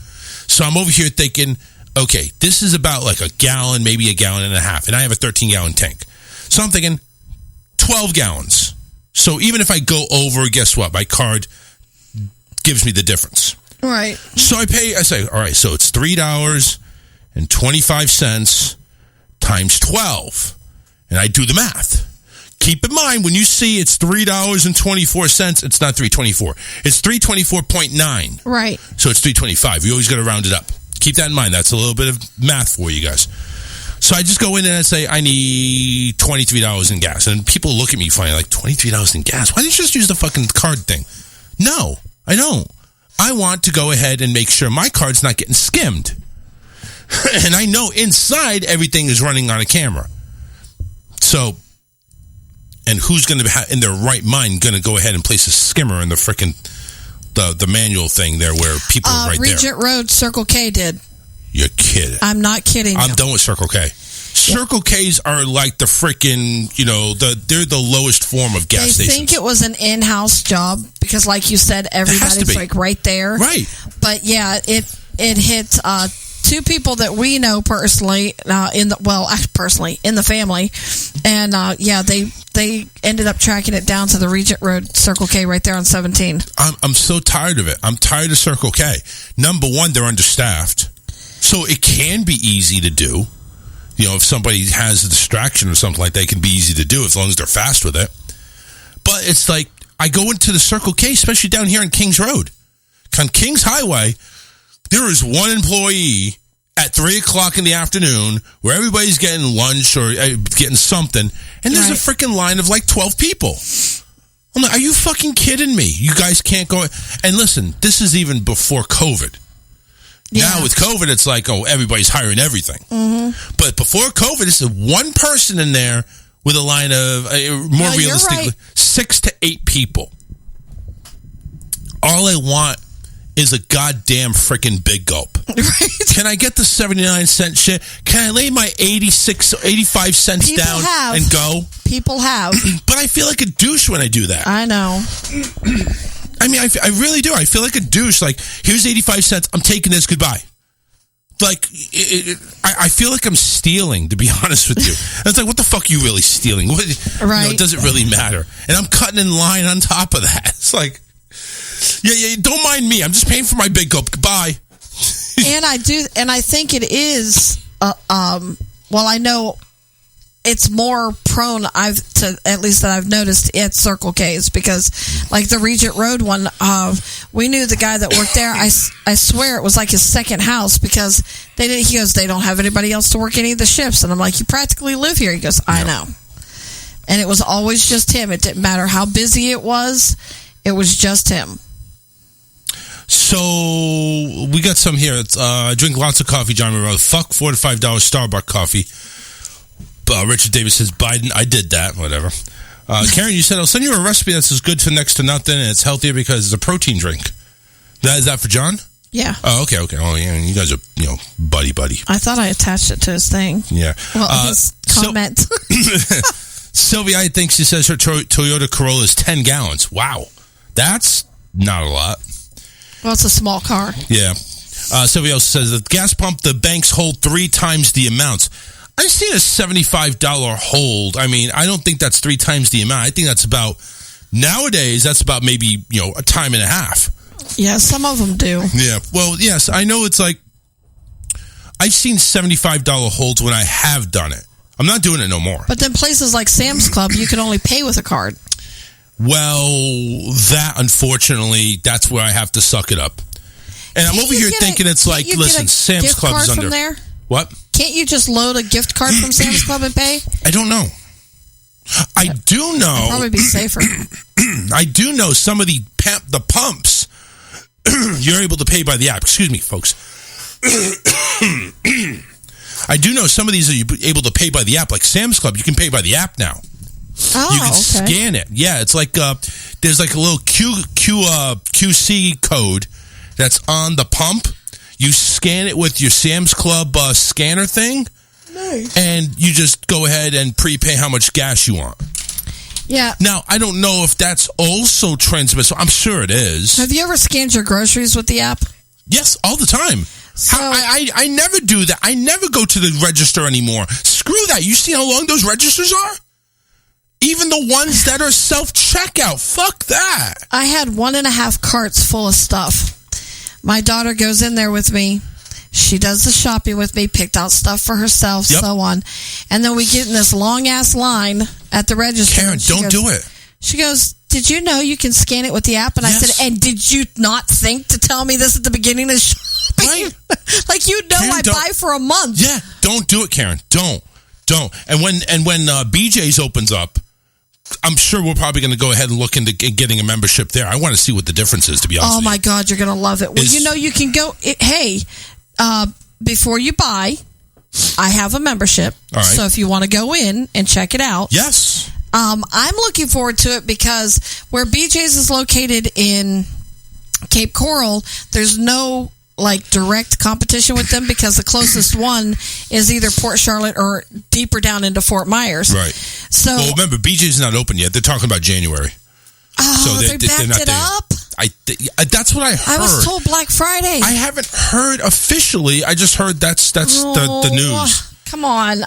So I'm over here thinking, okay, this is about like a gallon, maybe a gallon and a half, and I have a 13-gallon tank. So I'm thinking 12 gallons. So even if I go over, guess what? My card gives me the difference. Right. So I say, all right, so it's $3.25 times 12. And I do the math. Keep in mind, when you see it's $3.24, it's not $3.24. It's $3.24.9. Right. So it's $3.25. You always got to round it up. Keep that in mind. That's a little bit of math for you guys. So I just go in and I say, I need $23 in gas. And people look at me funny, like, $23 in gas? Why didn't you just use the fucking card thing? No, I don't. I want to go ahead and make sure my card's not getting skimmed. And I know inside everything is running on a camera. So, and who's going to, in their right mind, going to go ahead and place a skimmer in the frickin' the manual thing there where people are right Regent there? Road, Circle K did. You're kidding. I'm not kidding you. I'm done with Circle K. Circle K's are like the frickin', they're the lowest form of gas stations. They think it was an in-house job because, like you said, everybody's like right there. Right. But yeah, it hit two people that we know personally in the family, and they ended up tracking it down to the Regent Road Circle K right there on 17. I'm so tired of it. I'm tired of Circle K. Number one, they're understaffed, so it can be easy to do. If somebody has a distraction or something like that, it can be easy to do as long as they're fast with it. But it's like, I go into the Circle K, especially down here on Kings Road. On Kings Highway, there is one employee at 3 o'clock in the afternoon where everybody's getting lunch or getting something, and there's a freaking line of like 12 people. I'm like, are you fucking kidding me? You guys can't go. And listen, this is even before COVID. Yeah. Now with COVID, it's like, everybody's hiring everything. Mm-hmm. But before COVID, it's one person in there with a line of, more realistically, 6 to 8 people. All I want is a goddamn freaking big gulp. Right. Can I get the 79-cent shit? Can I lay my 85 cents down and go? People have. But I feel like a douche when I do that. I know. I mean, I really do. I feel like a douche. Like, here's 85 cents. I'm taking this. Goodbye. like, I feel like I'm stealing, to be honest with you. And it's like, what the fuck are you really stealing? What, Right. it doesn't really matter. And I'm cutting in line on top of that. It's like, yeah, don't mind me. I'm just paying for my big cup. Goodbye. And I think it is, well, I know it's more prone, at least that I've noticed at Circle K's, because like the Regent Road one, we knew the guy that worked there. I swear it was like his second house, because he goes, they don't have anybody else to work any of the shifts. And I'm like, you practically live here. He goes, I know. And it was always just him. It didn't matter how busy it was just him. So we got some here. I drink lots of coffee, John Monroe. Fuck $4 to $5 Starbucks coffee. Richard Davis says, Biden, I did that, whatever. Karen, you said, I'll send you a recipe that's as good for next to nothing, and it's healthier because it's a protein drink. Is that for John? Yeah. Oh, okay. Oh, yeah, you guys are, buddy. I thought I attached it to his thing. Yeah. Well, his comment. Sylvia, I think she says her Toyota Corolla is 10 gallons. Wow. That's not a lot. Well, it's a small car. Yeah. Sylvia also says, at the gas pump, the banks hold 3 times the amounts. I've seen a $75 hold. I mean, I don't think that's 3 times the amount. I think that's about, nowadays, that's about maybe, a time and a half. Yeah, some of them do. Yeah. Well, yes, I know it's like, I've seen $75 holds when I have done it. I'm not doing it no more. But then places like Sam's Club, you can only pay with a card. Well, that, unfortunately, that's where I have to suck it up. And I'm over here thinking it's like, listen, Sam's Club is under. From there? What? Can't you just load a gift card from Sam's Club and pay? I don't know. I do know. It'd probably be safer. I do know some of the pumps, you're able to pay by the app. Excuse me, folks. I do know some of these are you able to pay by the app. Like Sam's Club, you can pay by the app now. Oh, you can scan it. Yeah, it's like there's like a little QC code that's on the pump. You scan it with your Sam's Club scanner thing. Nice. And you just go ahead and prepay how much gas you want. Yeah. Now, I don't know if that's also transmissible. I'm sure it is. Have you ever scanned your groceries with the app? Yes, all the time. So, I never do that. I never go to the register anymore. Screw that. You see how long those registers are? Even the ones that are self-checkout. Fuck that. I had 1.5 carts full of stuff. My daughter goes in there with me. She does the shopping with me, picked out stuff for herself, so on. And then we get in this long-ass line at the register. Karen, don't do it. She goes, did you know you can scan it with the app? And I said, and did you not think to tell me this at the beginning of shopping? Right. Like, Karen, I buy for a month. Yeah, don't do it, Karen. Don't. And when BJ's opens up, I'm sure we're probably going to go ahead and look into getting a membership there. I want to see what the difference is, to be honest with you. Oh, my God, you're going to love it. Well, you can go, before you buy, I have a membership. All right. So if you want to go in and check it out. Yes. I'm looking forward to it because where BJ's is located in Cape Coral, there's no direct competition with them because the closest one is either Port Charlotte or deeper down into Fort Myers. Right. So, well, remember, BJ's not open yet. They're talking about January. Oh, so they backed it up? That's what I heard. I was told Black Friday. I haven't heard officially. I just heard that's the news. Come on.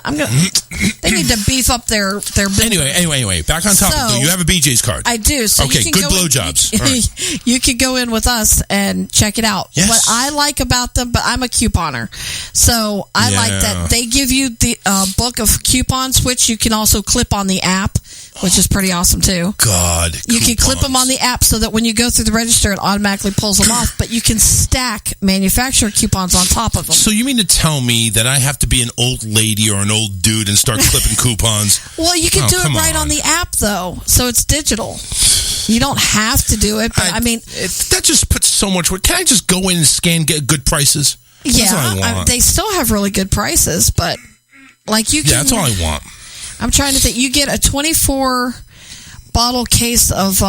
They need to beef up their business. Anyway, back on topic. So, you have a BJ's card. I do. So okay, you can good blowjobs. Right. You can go in with us and check it out. Yes. What I like about them, but I'm a couponer. So I like that they give you the book of coupons, which you can also clip on the app, which is pretty awesome too. God. You can clip them on the app so that when you go through the register, it automatically pulls them off, but you can stack manufacturer coupons on top of them. So you mean to tell me that I have to be an old lady or an old dude and start clipping coupons? Well, you can do it right on the app, though, so it's digital. You don't have to do it, but that just puts so much work. Can I just go in and scan, get good prices? Yeah, that's all I want. They still have really good prices, but you can. Yeah, that's all I want. I'm trying to think. You get a 24 bottle case of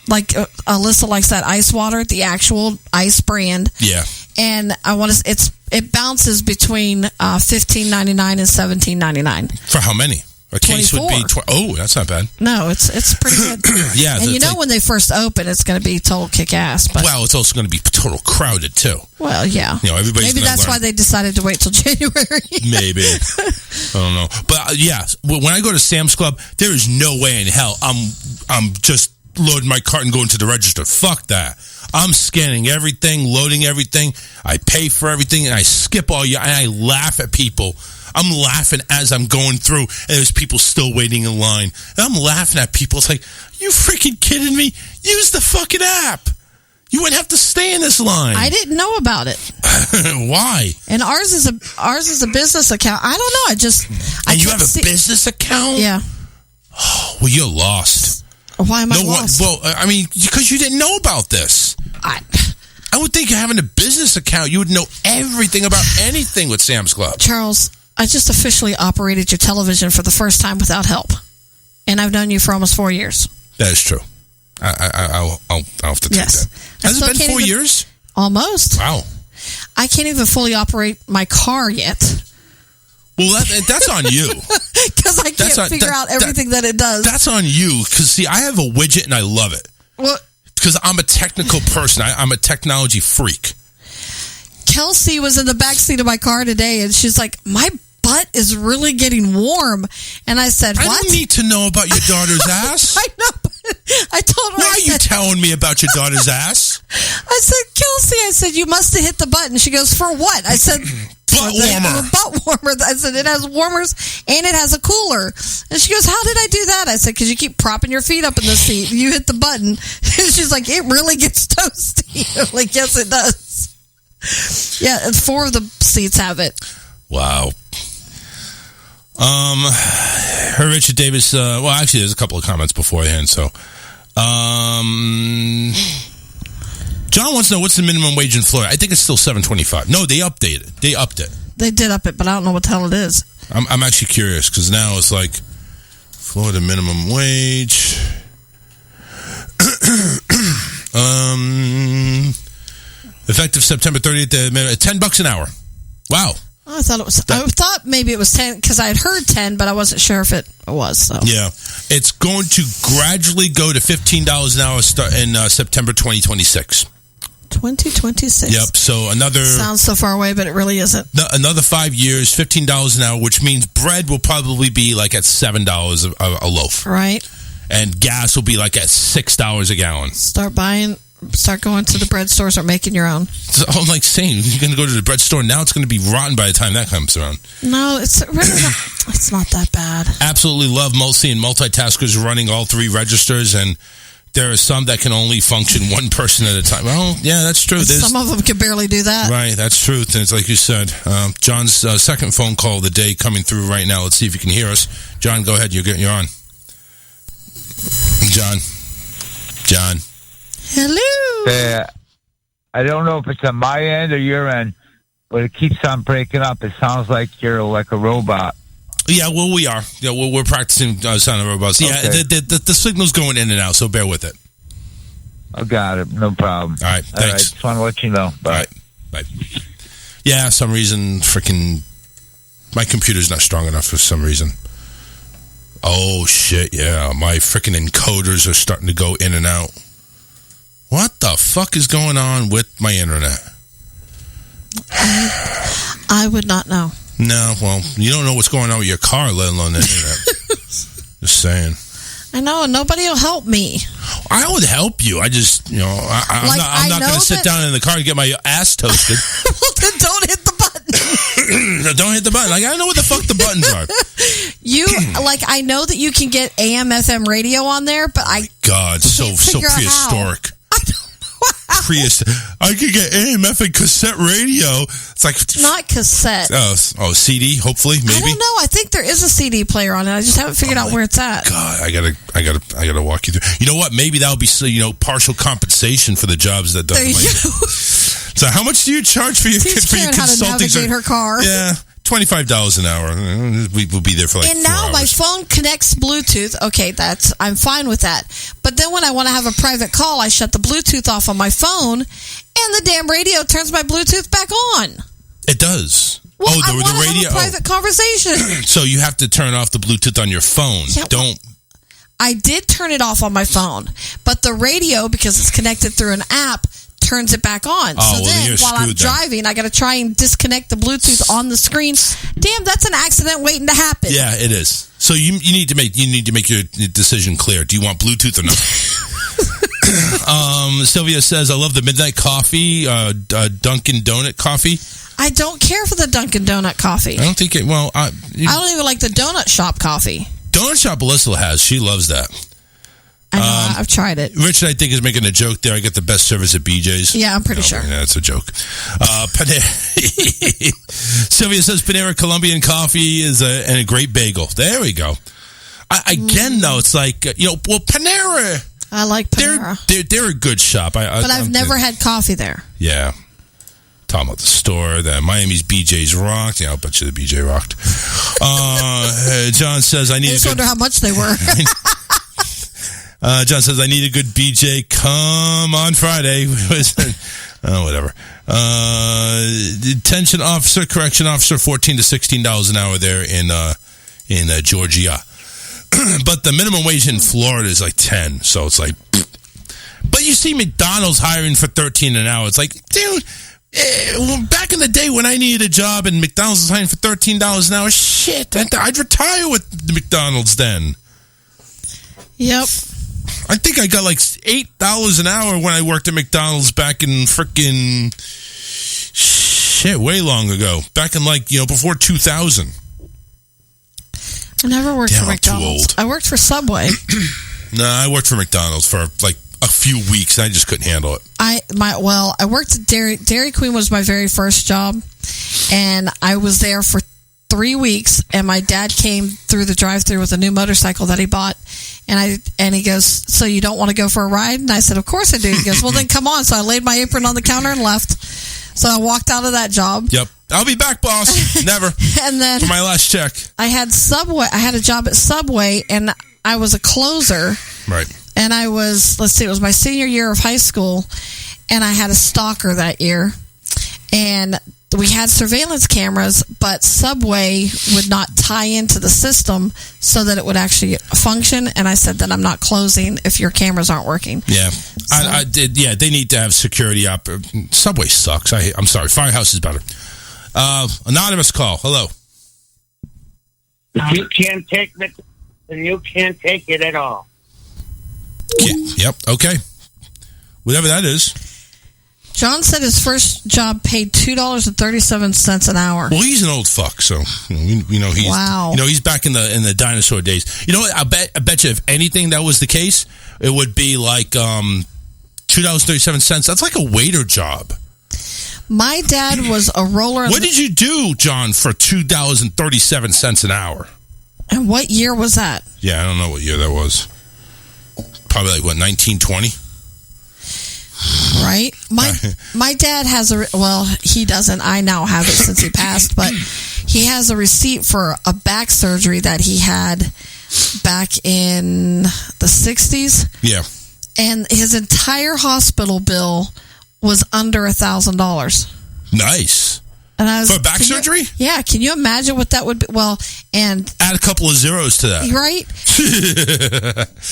Alyssa likes that ice water, the actual ice brand. Yeah. And it bounces between $15.99 and $17.99. For how many? A case would be 24. that's not bad. No, it's pretty good. Yeah, and you know when they first open, it's going to be total kick ass. But well, it's also going to be total crowded too. well, yeah. You know, everybody's Maybe gonna that's why they decided to wait till January. Maybe. I don't know. But yeah, when I go to Sam's Club, there is no way in hell I'm just loading my cart and going to the register. Fuck that. I'm scanning everything, loading everything. I pay for everything, and I skip all and I laugh at people. I'm laughing as I'm going through, and there's people still waiting in line. And I'm laughing at people. It's like, you freaking kidding me? Use the fucking app. You wouldn't have to stay in this line. I didn't know about it. Why? And ours is a business account. I don't know. And you have a business account? Yeah. Oh, well, you're lost. Why am I lost? Well, I mean, because you didn't know about this. I would think having a business account, you would know everything about anything with Sam's Club. Charles, I just officially operated your television for the first time without help. And I've known you for almost 4 years. That is true. I'll have to take Yes. that. Has it been 4 years? Almost. Wow. I can't even fully operate my car yet. Well, that's on you. Because I can't figure out everything that it does. That's on you. Because, see, I have a widget and I love it. Well, because I'm a technical person. I'm a technology freak. Kelsey was in the back seat of my car today, and she's like, my butt is really getting warm. And I said, what? I don't need to know about your daughter's ass. I know. I told her. Why are you telling me about your daughter's ass? I said, Kelsey, you must have hit the button. She goes, for what? I said, butt warmer. Butt warmer. I said, it has warmers and it has a cooler. And she goes, how did I do that? I said, because you keep propping your feet up in the seat. You hit the button. And she's like, it really gets toasty. I'm like, yes, it does. Yeah, 4 of the seats have it. Wow. Her Richard Davis, well, actually, there's a couple of comments beforehand, so. John wants to know what's the minimum wage in Florida. I think it's still $7.25. No, they upped it. They did up it, but I don't know what the hell it is. I'm actually curious because now it's like Florida minimum wage. Effective September 30th, $10 an hour. Wow. I thought maybe it was 10 because I had heard 10, but I wasn't sure if it was. So. Yeah, it's going to gradually go to $15 an hour in September 2026. 2026. Yep. So another sounds so far away, but it really isn't. Another 5 years, $15 an hour, which means bread will probably be like at $7 a loaf, right? And gas will be like at $6 a gallon. Start going to the bread store, start making your own. So I'm like saying, you're going to go to the bread store now. It's going to be rotten by the time that comes around. No, it's really not. It's not that bad. Absolutely love seeing multitaskers running all 3 registers, and there are some that can only function one person at a time. Well, yeah, that's true. Some of them can barely do that. Right, that's truth. And it's like you said, John's second phone call of the day coming through right now. Let's see if you can hear us. John, go ahead. You're on. John. Hello. I don't know if it's on my end or your end, but it keeps on breaking up. It sounds like you're like a robot. Yeah, well, we are. Yeah, we're practicing sound robots. Yeah, okay. the signal's going in and out, so bear with it. I got it. No problem. All right, thanks. All right, just want to let you know. Bye. All right, bye. Yeah, some reason, my computer's not strong enough for some reason. Oh, shit, yeah. My freaking encoders are starting to go in and out. What the fuck is going on with my internet? I would not know. No, well, you don't know what's going on with your car, let alone the internet. Just saying. I know, nobody will help me. I would help you. I just, I'm not going to sit down in the car and get my ass toasted. Well, then don't hit the button. Don't hit the button. Like, I don't know what the fuck the buttons are. I know that you can get AM, FM radio on there, but God, so prehistoric. I could get AM, FM cassette radio. It's like not cassette. Oh, CD. Hopefully, maybe. I don't know. I think there is a CD player on it. I just haven't figured out where it's at. God, I gotta walk you through. You know what? Maybe that'll be partial compensation for the jobs that. There you go. So, how much do you charge for your consulting? How to navigate her car? Yeah. $25 an hour. We will be there for and now 4 hours. My phone connects Bluetooth. Okay, I'm fine with that. But then when I want to have a private call, I shut the Bluetooth off on my phone, and the damn radio turns my Bluetooth back on. It does. Well, Oh, I the want to radio- have a private conversation. So you have to turn off the Bluetooth on your phone. Yeah, Don't. I did turn it off on my phone, but the radio, because it's connected through an app, turns it back on. Oh, so well, then then, you're while I'm screwed then. driving, I got to try and disconnect the Bluetooth on the screen. Damn, that's an accident waiting to happen. Yeah, it is. So you need to make your decision clear. Do you want Bluetooth or not? Sylvia says, I love the midnight coffee, Dunkin' Donut coffee. I don't care for the Dunkin' Donut coffee. I don't think it, well, I don't even like the donut shop coffee. Donut Shop Alyssa has. She loves that. I know, I've tried it. Richard, I think, is making a joke there. I get the best service at BJ's. Yeah, I'm pretty sure. Yeah, that's a joke. Sylvia says Panera Colombian coffee is and a great bagel. There we go. Again, though, it's like, well, Panera. I like Panera. They're a good shop. But I've never had coffee there. Yeah. Talking about the store, the Miami's BJ's rocked. Yeah, I'll bet you the BJ rocked. John says, I just wonder how much they were. John says, I need a good BJ. Come on Friday. Whatever. Detention officer, correction officer, $14 to $16 an hour there in Georgia. But the minimum wage in Florida is like 10. So it's like, but you see McDonald's hiring for 13 an hour. It's like, dude, back in the day when I needed a job and McDonald's was hiring for $13 an hour, shit, I'd retire with the McDonald's then. Yep. I think I got like $8 an hour when I worked at McDonald's back in frickin' shit, way long ago. Back in before 2000. I never worked for I'm too McDonald's. old. I worked for Subway. No, I worked for McDonald's for like a few weeks. I just couldn't handle it. I worked at Dairy Queen was my very first job, and I was there for 3 weeks. And my dad came through the drive-thru with a new motorcycle that he bought, and he goes, "So you don't want to go for a ride?" And I said, "Of course I do." He goes, "Well, then come on." So I laid my apron on the counter and left. So I walked out of that job. Yep, I'll be back, boss. Never. And then for my last check, I had Subway. I had a job at Subway, and I was a closer. Right. And I was, it was my senior year of high school, and I had a stalker that year. And we had surveillance cameras, but Subway would not tie into the system so that it would actually function. And I said that I'm not closing if your cameras aren't working. Yeah. So. I did. Yeah, they need to have security up. Subway sucks. I'm sorry. Firehouse is better. Anonymous call. Hello. If you can't take it, then you can't take it at all. Yep. Okay. Whatever that is. John said his first job paid $2.37 an hour. Well, he's an old fuck, so we know he's. Wow. He's back in the dinosaur days. You know what? I bet you if anything that was the case, it would be like $2.37. That's like a waiter job. My dad was a roller. What did you do, John, for $2.37 an hour? And what year was that? Yeah, I don't know what year that was. Probably like, 1920? Right? My dad has he doesn't. I now have it since he passed, but he has a receipt for a back surgery that he had back in the 60s. Yeah. And his entire hospital bill was under $1,000. Nice. And I was, for back surgery? Yeah. Can you imagine what that would be? Well, and add a couple of zeros to that. Right?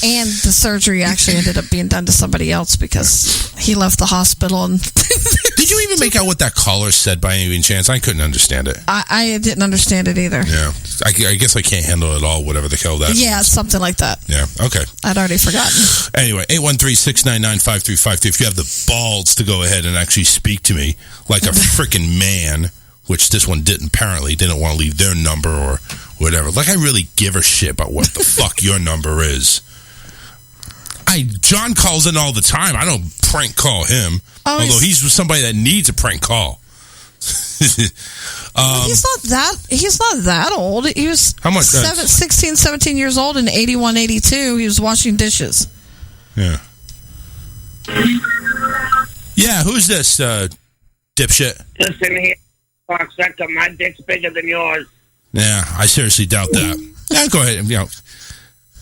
And the surgery actually ended up being done to somebody else because he left the hospital. And did you even make out what that caller said by any chance? I couldn't understand it. I didn't understand it either. Yeah. I guess I can't handle it all, whatever the hell that is. Yeah, something like that. Yeah. Okay. I'd already forgotten. Anyway, 813-699-5353. If you have the balls to go ahead and actually speak to me like a freaking man, which this one didn't, apparently didn't want to leave their number or whatever. Like, I really give a shit about what the fuck your number is. John calls in all the time. I don't prank call him. Although he's somebody that needs a prank call. He's not that old. He was how much? 16, 17 years old in 81, 82. He was washing dishes. Yeah. Yeah, who's this dipshit? Listen here, cocksucker. My dick's bigger than yours. Yeah, I seriously doubt that. Yeah, go ahead.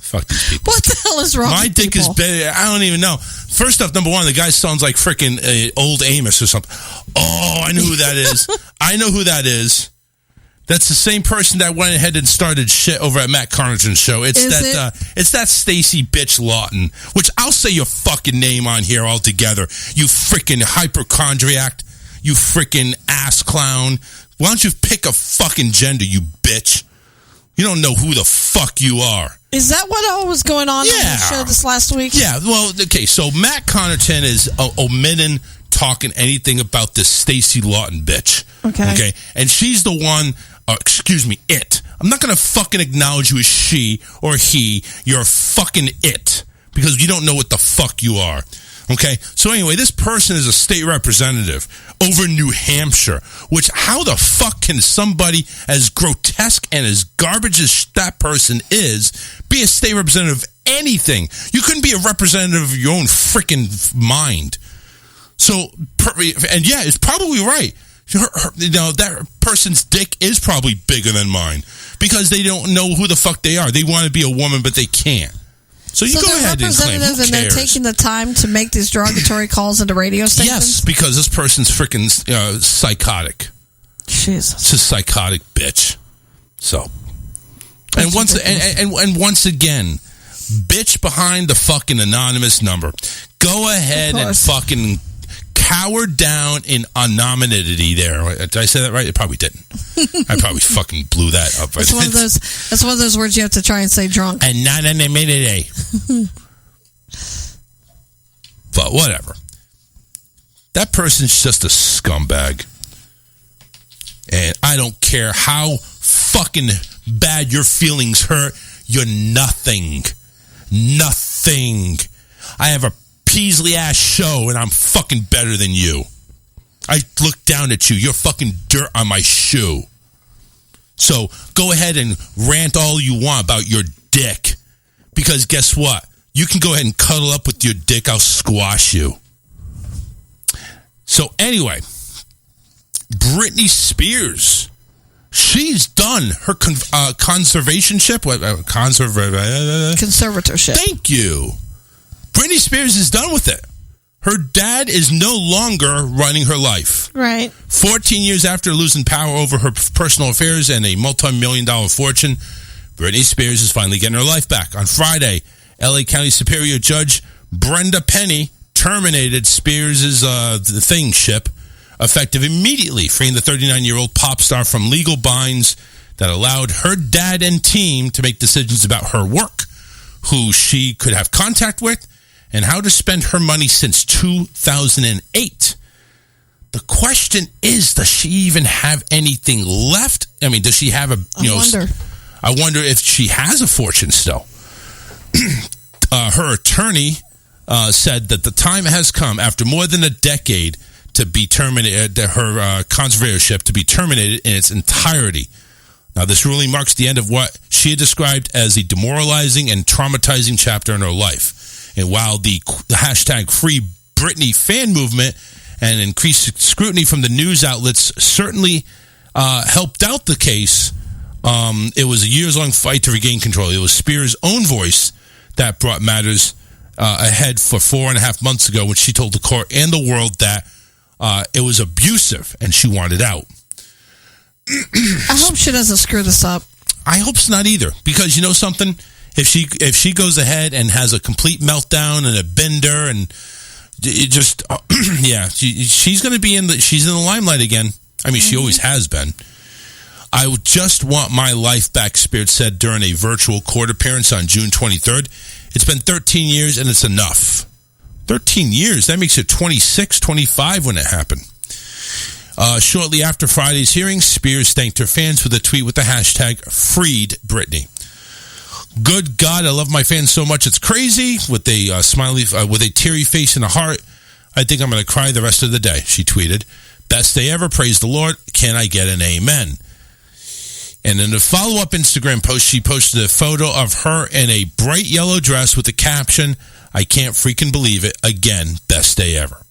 Fuck these people. What the hell is wrong My with dick people? is big. I don't even know. First off, number one, the guy sounds like freaking old Amos or something. Oh, I know who that is. I know who that is. That's the same person that went ahead and started shit over at Matt Connaughton's show. It's that Stacy bitch Lawton, which I'll say your fucking name on here altogether. You freaking hypochondriac. You freaking ass clown. Why don't you pick a fucking gender, you bitch? You don't know who the fuck you are. Is that what all was going on Yeah. on the show this last week? Yeah, well, okay, so Matt Connaughton is omitting talking anything about this Stacy Lawton bitch. Okay? And she's the one, it. I'm not going to fucking acknowledge you as she or he. You're fucking it. Because you don't know what the fuck you are. Okay? So anyway, this person is a state representative over New Hampshire, which how the fuck can somebody as grotesque and as garbage as that person is be a state representative of anything? You couldn't be a representative of your own freaking mind. So, and yeah, it's probably right. That person's dick is probably bigger than mine because they don't know who the fuck they are. They want to be a woman, but they can't. So you go ahead and claim. Who and they're cares? taking the time to make these derogatory calls into radio stations? Yes, because this person's freaking psychotic. Jesus. It's a psychotic bitch. So, and once again, bitch behind the fucking anonymous number. Go ahead and fucking cower down in anonymity there. Did I say that right? It probably didn't. I probably fucking blew that up. That's one of those words you have to try and say drunk. Anonymity. But whatever. That person's just a scumbag. And I don't care how fucking bad your feelings hurt. You're nothing. Nothing. I have a Peasley ass show and I'm fucking better than you. I look down at you. You're fucking dirt on my shoe. So go ahead and rant all you want about your dick. Because guess what? You can go ahead and cuddle up with your dick. I'll squash you. So anyway, Britney Spears. She's done her conservatorship. Conservatorship. Thank you. Britney Spears is done with it. Her dad is no longer running her life. Right. 14 years after losing power over her personal affairs and a multi-million-dollar fortune, Britney Spears is finally getting her life back. On Friday, L.A. County Superior Judge Brenda Penny terminated Spears' ship, effective immediately, freeing the 39-year-old pop star from legal binds that allowed her dad and team to make decisions about her work, who she could have contact with, and how to spend her money since 2008. The question is, does she even have anything left? I mean, does she have I wonder if she has a fortune still. Her attorney said that the time has come, after more than a decade, to be terminated, her conservatorship to be terminated in its entirety. Now, this ruling marks the end of what she had described as a demoralizing and traumatizing chapter in her life. And while the hashtag Free Britney fan movement and increased scrutiny from the news outlets certainly helped out the case, it was a years-long fight to regain control. It was Spears' own voice that brought matters ahead for 4.5 months ago when she told the court and the world that it was abusive and she wanted out. I hope she doesn't screw this up. I hope it's not either, because you know something? If she goes ahead and has a complete meltdown and a bender and it just she's going to be she's in the limelight again. I mean, she always has been. I would just want my life back, Spirit said during a virtual court appearance on June 23rd. It's been 13 years and it's enough. 13 years? That makes it 26, 25 when it happened. Shortly after Friday's hearing, Spears thanked her fans with a tweet with the hashtag Freed Britney. Good God, I love my fans so much it's crazy. With a smiley, with a teary face and a heart, I think I'm going to cry the rest of the day, she tweeted. Best day ever, praise the Lord. Can I get an amen? And in a follow-up Instagram post, she posted a photo of her in a bright yellow dress with the caption, I can't freaking believe it. Again, best day ever.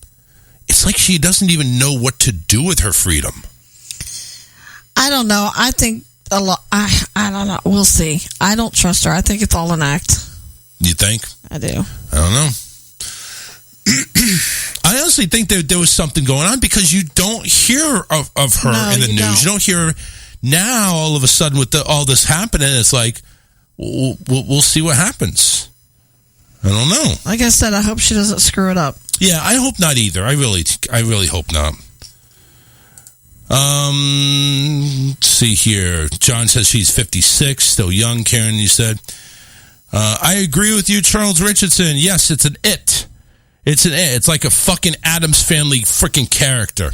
It's like she doesn't even know what to do with her freedom. I don't know. I think a lot. I don't know. We'll see. I don't trust her. I think it's all an act. You think? I do. I don't know. I honestly think that there was something going on because you don't hear of her in the news. You don't hear her Now, all of a sudden, with all this happening, it's like, we'll see what happens. I don't know. Like I said, I hope she doesn't screw it up. Yeah, I hope not either. I really hope not. Let's see here. John says she's 56, still young. Karen, you said. I agree with you, Charles Richardson. Yes, it's an it. It's an it. It's like a fucking Addams Family freaking character.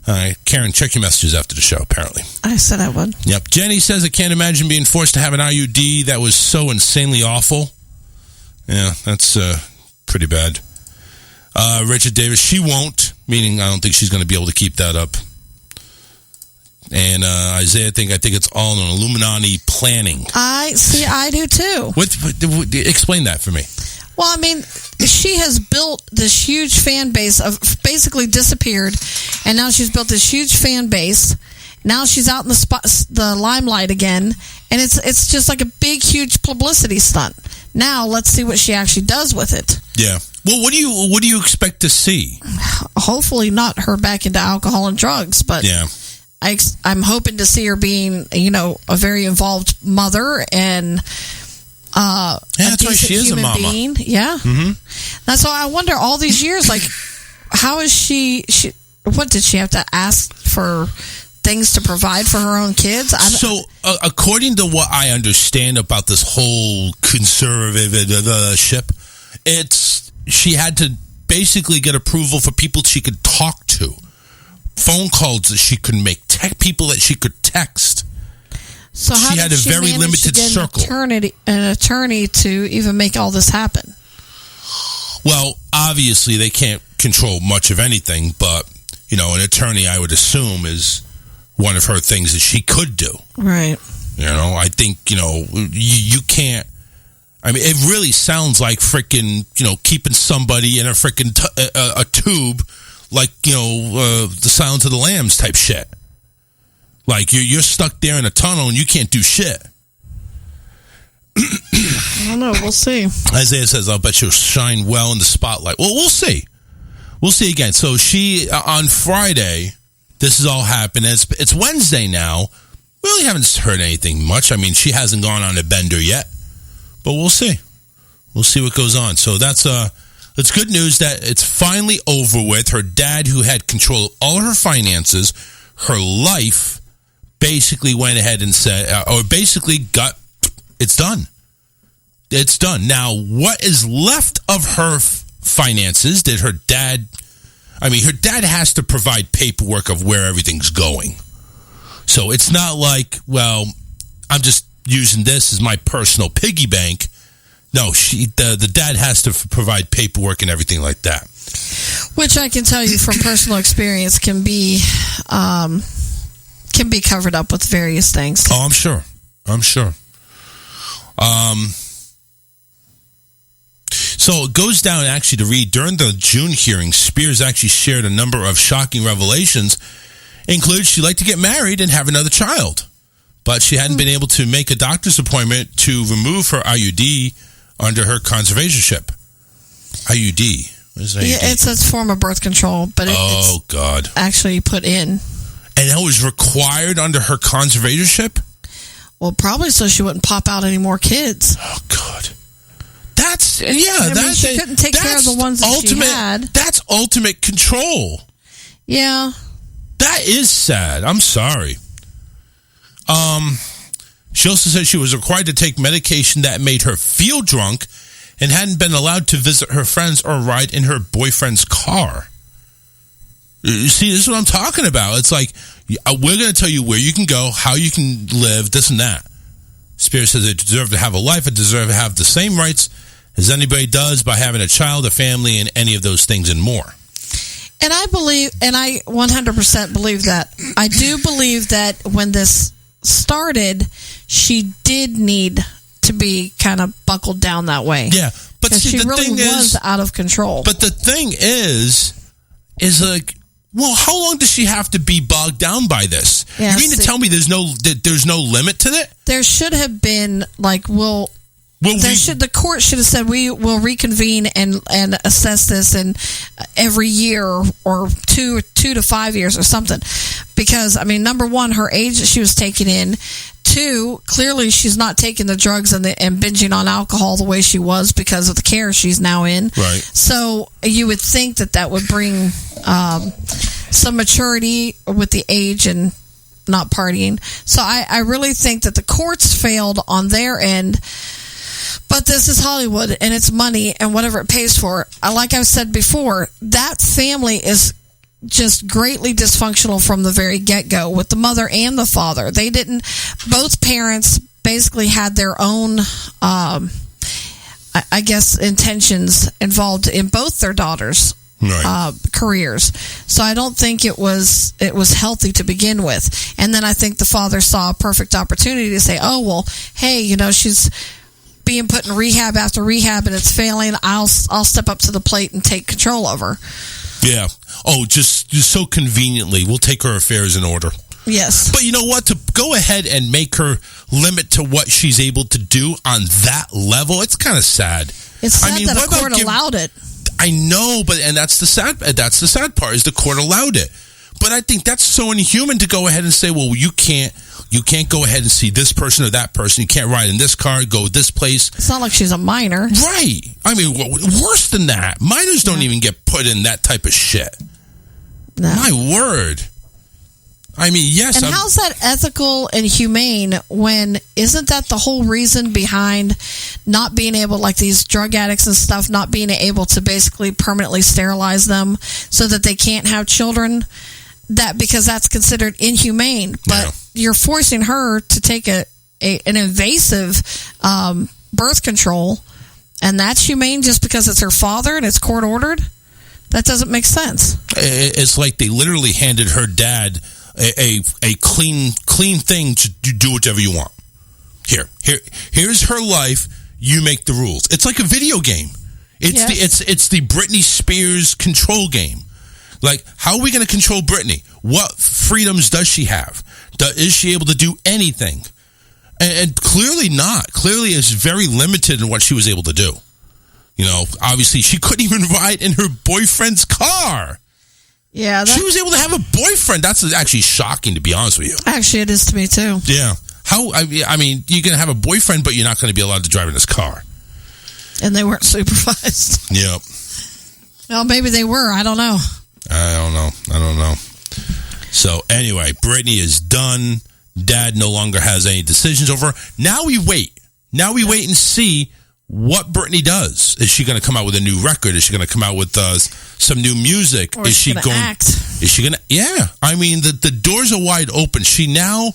All right, Karen, check your messages after the show, apparently. I said I would. Yep. Jenny says, I can't imagine being forced to have an IUD. That was so insanely awful. Yeah, that's pretty bad. Richard Davis, she won't, meaning I don't think she's going to be able to keep that up. And Isaiah, I think it's all an Illuminati planning. I do too. Explain that for me. Well, I mean, she has built this huge fan base of basically disappeared, and now she's built this huge fan base. Now she's out in the limelight again, and it's just like a big, huge publicity stunt. Now let's see what she actually does with it. Yeah. Well, what do you expect to see? Hopefully, not her back into alcohol and drugs, but yeah. I'm hoping to see her being, a very involved mother and that's why she is a mama. Being. Yeah, That's why I wonder all these years, like, how is she? What did she have to ask for? Things to provide for her own kids? So, according to what I understand about this whole conservative ship, she had to basically get approval for people she could talk to, phone calls that she could make, people that she could text. So how she had a very limited circle. An attorney to even make all this happen? Well, obviously they can't control much of anything, but an attorney, I would assume, is one of her things that she could do. Right. I think, you can't. I mean, it really sounds like freaking, keeping somebody in a freaking a tube, like, the Silence of the Lambs type shit. Like, you're stuck there in a tunnel and you can't do shit. I don't know. We'll see. Isaiah says, I'll bet she'll shine well in the spotlight. Well, we'll see. We'll see again. So she, on Friday, this is all happened. It's Wednesday now. We really haven't heard anything much. I mean, she hasn't gone on a bender yet. But we'll see. We'll see what goes on. So that's good news that it's finally over with. Her dad, who had control of all her finances, her life, basically went ahead and said, it's done. It's done. Now, what is left of her finances did her dad... I mean, her dad has to provide paperwork of where everything's going. So it's not like, well, I'm just using this as my personal piggy bank. No, the dad has to provide paperwork and everything like that. Which I can tell you from personal experience can be covered up with various things. Oh, I'm sure. So it goes down actually to read, during the June hearing, Spears actually shared a number of shocking revelations, including she'd like to get married and have another child. But she hadn't been able to make a doctor's appointment to remove her IUD under her conservatorship. IUD. What is an IUD? Yeah, it's a form of birth control, but it's God, actually put in. And it was required under her conservatorship? Well, probably so she wouldn't pop out any more kids. Oh, God. She couldn't take care of the ones that she had. That's ultimate control. Yeah. That is sad. I'm sorry. She also said she was required to take medication that made her feel drunk and hadn't been allowed to visit her friends or ride in her boyfriend's car. You see, this is what I'm talking about. It's like, we're going to tell you where you can go, how you can live, this and that. Spears says they deserve to have a life and deserve to have the same rights as anybody does by having a child, a family, and any of those things and more. And I 100% believe that. I do believe that when this started, she did need to be kind of buckled down that way. Yeah, but see, she the really thing was is, out of control. But the thing is like, well, how long does she have to be bogged down by this? Yeah, you mean to tell me there's no limit to it? There should have been the court should have said we will reconvene and assess this in every year or 2 to 5 years or something. Because, I mean, number one, her age that she was taking in. Two, clearly she's not taking the drugs and binging on alcohol the way she was because of the care she's now in. Right. So you would think that would bring some maturity with the age and not partying. So I really think that the courts failed on their end. But this is Hollywood, and it's money and whatever it pays for. Like I've said before, that family is just greatly dysfunctional from the very get-go with the mother and the father. Both parents basically had their own, I guess, intentions involved in both their daughters' careers. So I don't think it was healthy to begin with. And then I think the father saw a perfect opportunity to say, oh, well, hey, she's being put in rehab after rehab and it's failing. I'll step up to the plate and take control of her. Yeah. Oh, just so conveniently, we'll take her affairs in order. Yes. But you know what? To go ahead and make her limit to what she's able to do on that level, it's kind of sad. It's sad that a court allowed it. I know, and that's the sad part is the court allowed it. But I think that's so inhuman to go ahead and say, well, you can't go ahead and see this person or that person. You can't ride in this car, go this place. It's not like she's a minor. Right. I mean, worse than that. Minors don't even get put in that type of shit. No. My word. I mean, yes. And how's that ethical and humane when isn't that the whole reason behind not being able, like these drug addicts and stuff, not being able to basically permanently sterilize them so that they can't have children? That because that's considered inhumane, but you're forcing her to take an invasive birth control, and that's humane just because it's her father and it's court ordered? That doesn't make sense. It's like they literally handed her dad a clean thing to do whatever you want. Here's her life. You make the rules. It's like a video game. It's the Britney Spears control game. Like, how are we going to control Britney? What freedoms does she have? Is she able to do anything? And clearly not. Clearly is very limited in what she was able to do. Obviously she couldn't even ride in her boyfriend's car. Yeah. She was able to have a boyfriend. That's actually shocking, to be honest with you. Actually, it is to me, too. Yeah. I mean, you're going to have a boyfriend, but you're not going to be allowed to drive in his car. And they weren't supervised. Yep. Well, maybe they were. I don't know. I don't know. So, anyway, Britney is done. Dad no longer has any decisions over her. Now we wait. Wait and see what Britney does. Is she going to come out with a new record? Is she going to come out with some new music? Or is she going to act? Is she going to? Yeah. I mean, the doors are wide open. She now,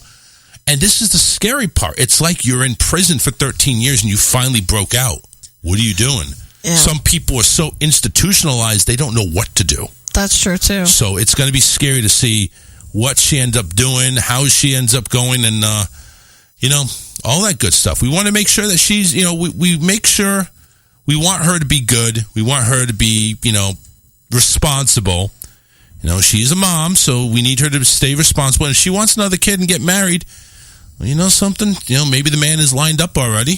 and this is the scary part. It's like you're in prison for 13 years and you finally broke out. What are you doing? Yeah. Some people are so institutionalized, they don't know what to do. That's true, too. So it's going to be scary to see what she ends up doing, how she ends up going, and, all that good stuff. We want to make sure that she's, we make sure we want her to be good. We want her to be, responsible. She's a mom, so we need her to stay responsible. And if she wants another kid and get married, well, something, maybe the man is lined up already.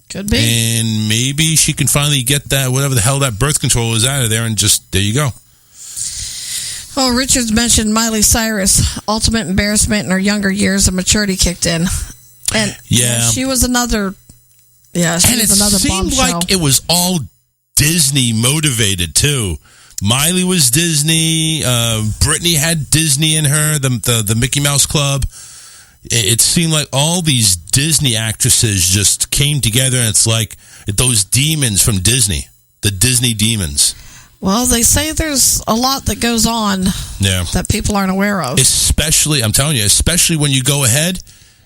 Could be. And maybe she can finally get that, whatever the hell that birth control is out of there, and just, there you go. Well, Richards mentioned Miley Cyrus. Ultimate embarrassment in her younger years, and maturity kicked in. And she was another. Yeah, she was another bombshell. And it seemed like it was all Disney motivated too. Miley was Disney. Britney had Disney in her. The Mickey Mouse Club. It seemed like all these Disney actresses just came together, and it's like those demons from Disney, the Disney demons. Well, they say there's a lot that goes on that people aren't aware of. Especially, I'm telling you, especially when you go ahead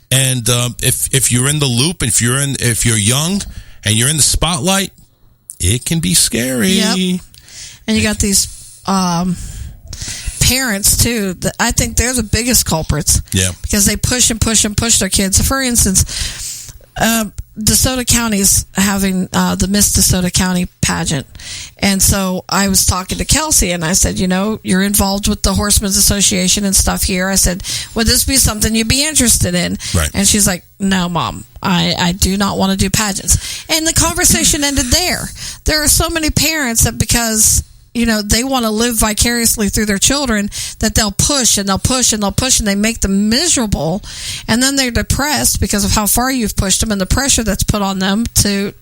and if you're in the loop, if you're young and you're in the spotlight, it can be scary. Yep. And you got these parents too. I think they're the biggest culprits. Yeah. Because they push their kids. For instance, DeSoto County's having the Miss DeSoto County pageant. And so I was talking to Kelsey and I said, you're involved with the Horsemen's Association and stuff here. I said, would this be something you'd be interested in? Right. And she's like, no, Mom, I do not want to do pageants. And the conversation ended there. There are so many parents that because they want to live vicariously through their children, that they'll push and they'll push and they'll push, and they make them miserable, and then they're depressed because of how far you've pushed them and the pressure that's put on them to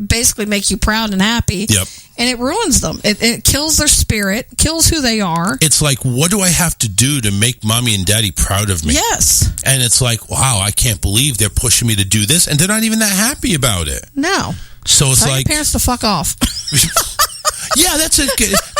basically make you proud and happy. Yep. And it ruins them. It kills their spirit, kills who they are. It's like, what do I have to do to make mommy and daddy proud of me? Yes. And it's like, wow, I can't believe they're pushing me to do this, and they're not even that happy about it. No. So it's Tell like, your parents to fuck off. yeah, that's it.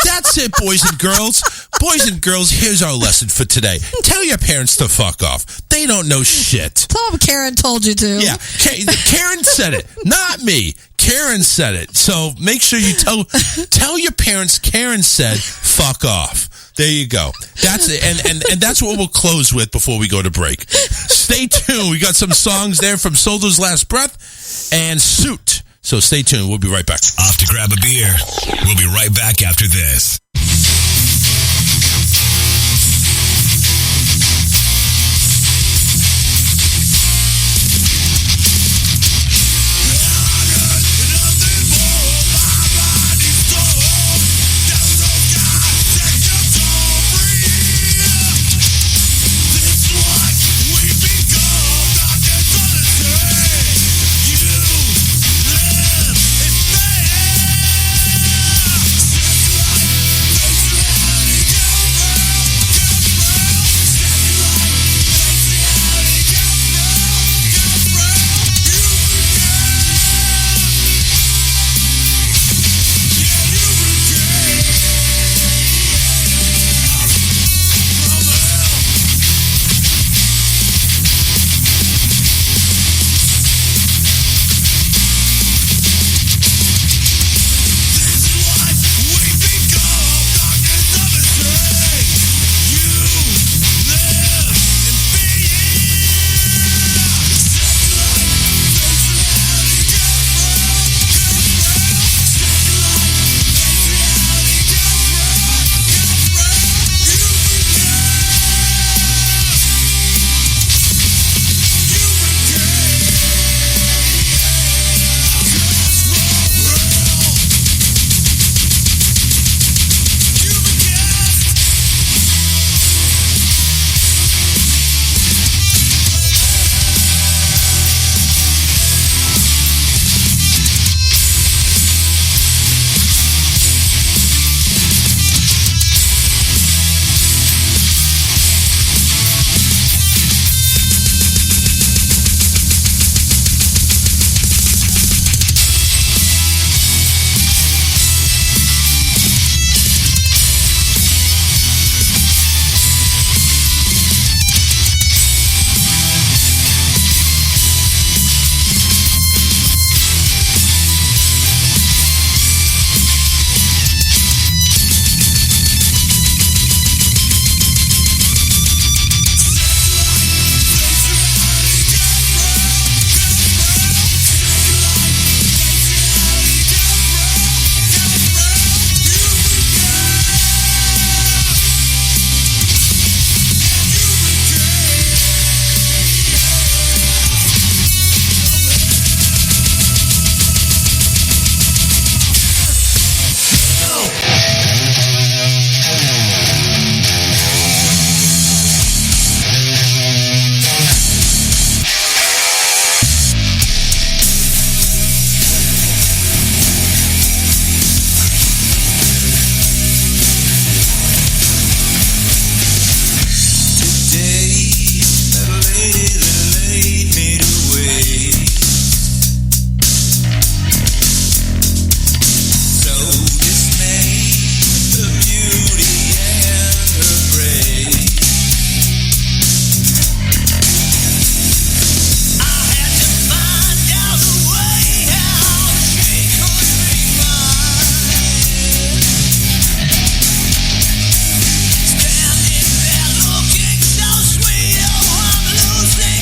That's it, boys and girls. Boys and girls, here's our lesson for today. Tell your parents to fuck off. They don't know shit. Tell them Karen told you to. Yeah, Karen said it, not me. Karen said it. So make sure you tell your parents Karen said fuck off. There you go. That's it. And that's what we'll close with before we go to break. Stay tuned. We got some songs there from Soldier's Last Breath and Suit. So stay tuned. We'll be right back. Off to grab a beer. We'll be right back after this. Losing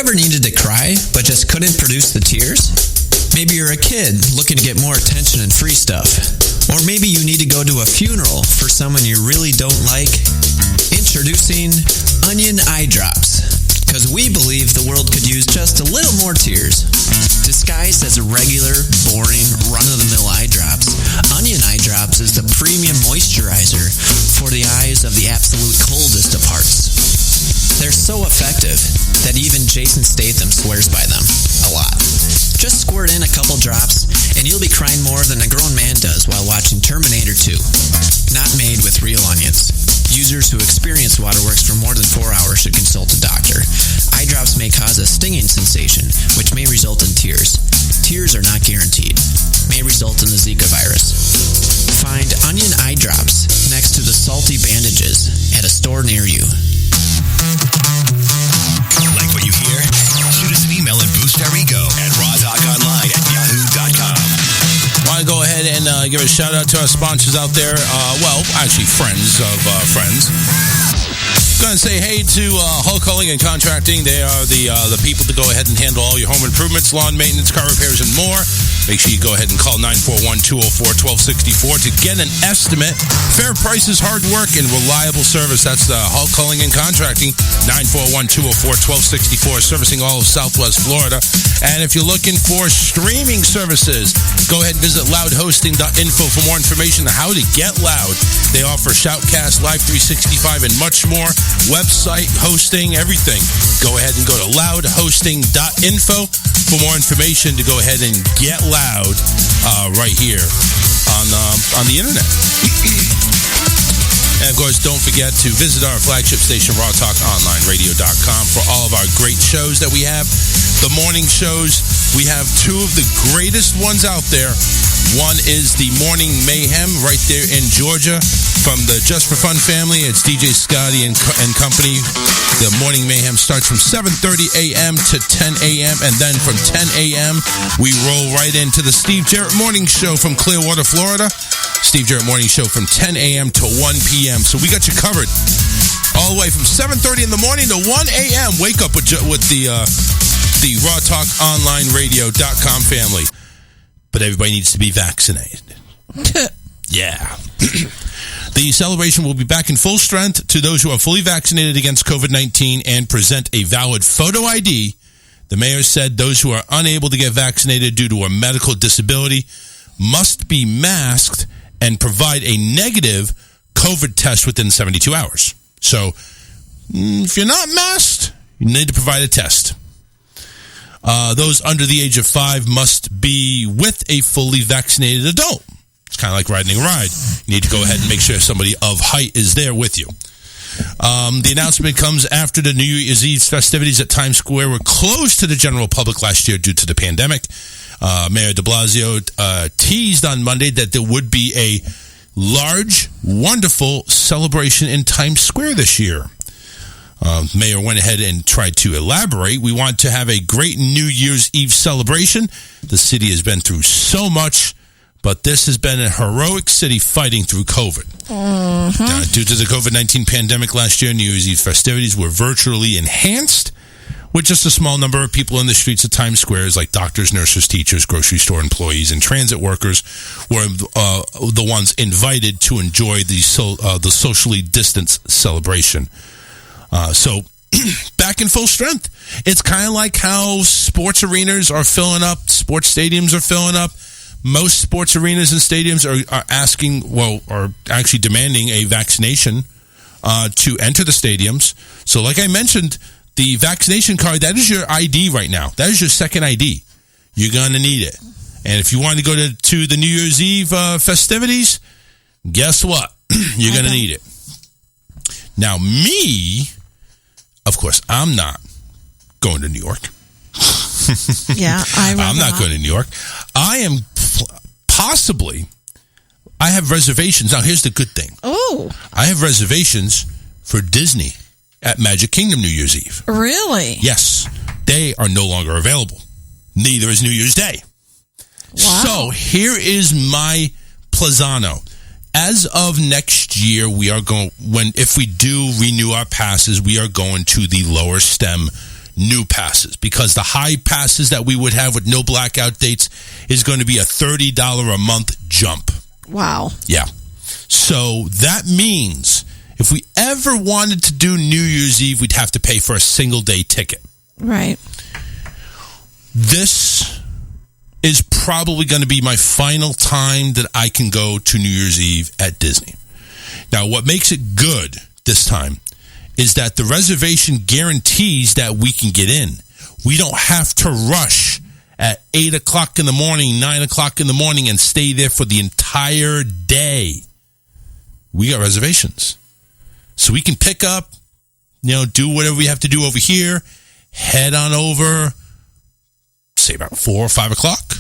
ever needed to cry, but just couldn't produce the tears? Maybe you're a kid looking to get more attention and free stuff. Or maybe you need to go to a funeral for someone you really don't like. Introducing Onion Eye Drops. Because we believe the world could use just a little more tears. Disguised as regular, boring, run-of-the-mill eye drops, Onion Eye Drops is the premium moisturizer for the eyes of the absolute coldest of hearts. They're so effective that even Jason Statham swears by them a lot. Just squirt in a couple drops, and you'll be crying more than a grown man does while watching Terminator 2. Not made with real onions. Users who experience waterworks for more than 4 hours should consult a doctor. Eye drops may cause a stinging sensation, which may result in tears. Tears are not guaranteed. May result in the Zika virus. Find Onion Eye Drops next to the salty bandages at a store near you. Like what you hear? Shoot us an email at boostarego at rawtalkonline@yahoo.com. Want to go ahead and give a shout out to our sponsors out there. Actually, friends of friends. Going to say hey to Hulk Culling and Contracting. They are the people to go ahead and handle all your home improvements, lawn maintenance, car repairs, and more. Make sure you go ahead and call 941-204-1264 to get an estimate. Fair prices, hard work, and reliable service. That's the Hulk Culling and Contracting. 941-204-1264, servicing all of Southwest Florida. And if you're looking for streaming services, go ahead and visit loudhosting.info for more information on how to get loud. They offer Shoutcast, Live 365, and much more. Website, hosting, everything. Go ahead and go to loudhosting.info for more information to go ahead and get loud right here on the internet. And, of course, don't forget to visit our flagship station, rawtalkonlineradio.com, for all of our great shows that we have. The morning shows, we have two of the greatest ones out there. One is the Morning Mayhem right there in Georgia from the Just for Fun family. It's DJ Scotty and company. The Morning Mayhem starts from 7:30 a.m. to 10 a.m. And then from 10 a.m., we roll right into the Steve Jarrett Morning Show from Clearwater, Florida. Steve Jarrett Morning Show from 10 a.m. to 1 p.m. So we got you covered all the way from 7:30 in the morning to 1 a.m. Wake up with the rawtalkonlineradio.com family. But everybody needs to be vaccinated. Yeah. The celebration will be back in full strength to those who are fully vaccinated against COVID-19 and present a valid photo ID. The mayor said those who are unable to get vaccinated due to a medical disability must be masked and provide a negative COVID test within 72 hours. So, if you're not masked, you need to provide a test. Those under the age of 5 must be with a fully vaccinated adult. It's kind of like riding a ride. You need to go ahead and make sure somebody of height is there with you. The announcement comes after the New Year's Eve festivities at Times Square were closed to the general public last year due to the pandemic. Mayor de Blasio teased on Monday that there would be a large, wonderful celebration in Times Square this year. Mayor went ahead and tried to elaborate. We want to have a great New Year's Eve celebration. The city has been through so much, but this has been a heroic city fighting through COVID. Due to the COVID-19 pandemic last year, New Year's Eve festivities were virtually enhanced with just a small number of people in the streets of Times Square, like doctors, nurses, teachers, grocery store employees, and transit workers were the ones invited to enjoy the socially distanced celebration. So, back in full strength. It's kind of like how sports arenas are filling up, sports stadiums are filling up. Most sports arenas and stadiums are actually demanding a vaccination to enter the stadiums. So, like I mentioned, the vaccination card, that is your ID right now. That is your second ID. You're going to need it. And if you want to go to the New Year's Eve festivities, guess what? You're going to need it. Now, me, of course, I'm not going to New York. Yeah, I'm not going to New York. I am I have reservations. Now, here's the good thing. Oh. I have reservations for Disney at Magic Kingdom New Year's Eve. Really? Yes. They are no longer available. Neither is New Year's Day. Wow. So, here is my Plazano. As of next year, if we do renew our passes, we are going to the lower stem new passes, because the high passes that we would have with no blackout dates is going to be a $30 a month jump. Wow. Yeah. So that means if we ever wanted to do New Year's Eve, we'd have to pay for a single day ticket. Right. This is probably going to be my final time that I can go to New Year's Eve at Disney. Now, what makes it good this time is that the reservation guarantees that we can get in. We don't have to rush at 8 o'clock in the morning, 9 o'clock in the morning, and stay there for the entire day. We got reservations. So we can pick up, do whatever we have to do over here, head on over, say about 4 or 5 o'clock,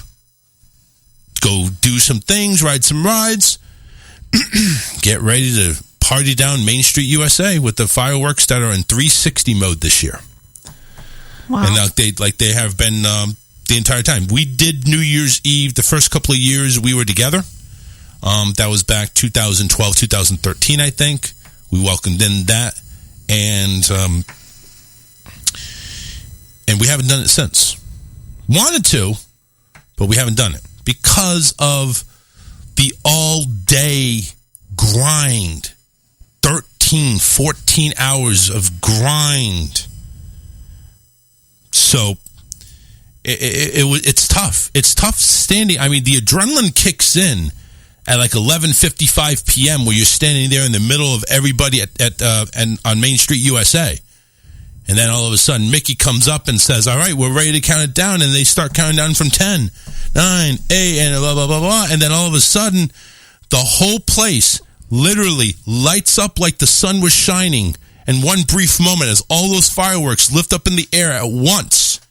go do some things, ride some rides, get ready to party down Main Street, USA with the fireworks that are in 360 mode this year. Wow. And they have been the entire time. We did New Year's Eve the first couple of years we were together. That was back 2012, 2013, I think. We welcomed in that. And we haven't done it since. Wanted to, but we haven't done it because of the all-day grind. 13, 14 hours of grind. So it's tough. It's tough standing. I mean, the adrenaline kicks in at like 11:55 p.m. where you're standing there in the middle of everybody and on Main Street, USA. And then all of a sudden, Mickey comes up and says, all right, we're ready to count it down. And they start counting down from 10, 9, 8, and blah, blah, blah, blah. And then all of a sudden, the whole place literally lights up like the sun was shining in one brief moment as all those fireworks lift up in the air at once.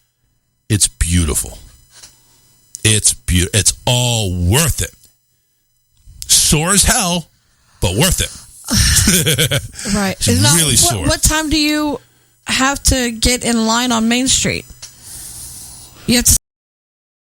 It's beautiful. It's beautiful. It's all worth it. Sore as hell, but worth it. Right. It's really sore. What time do you have to get in line on Main Street? You have to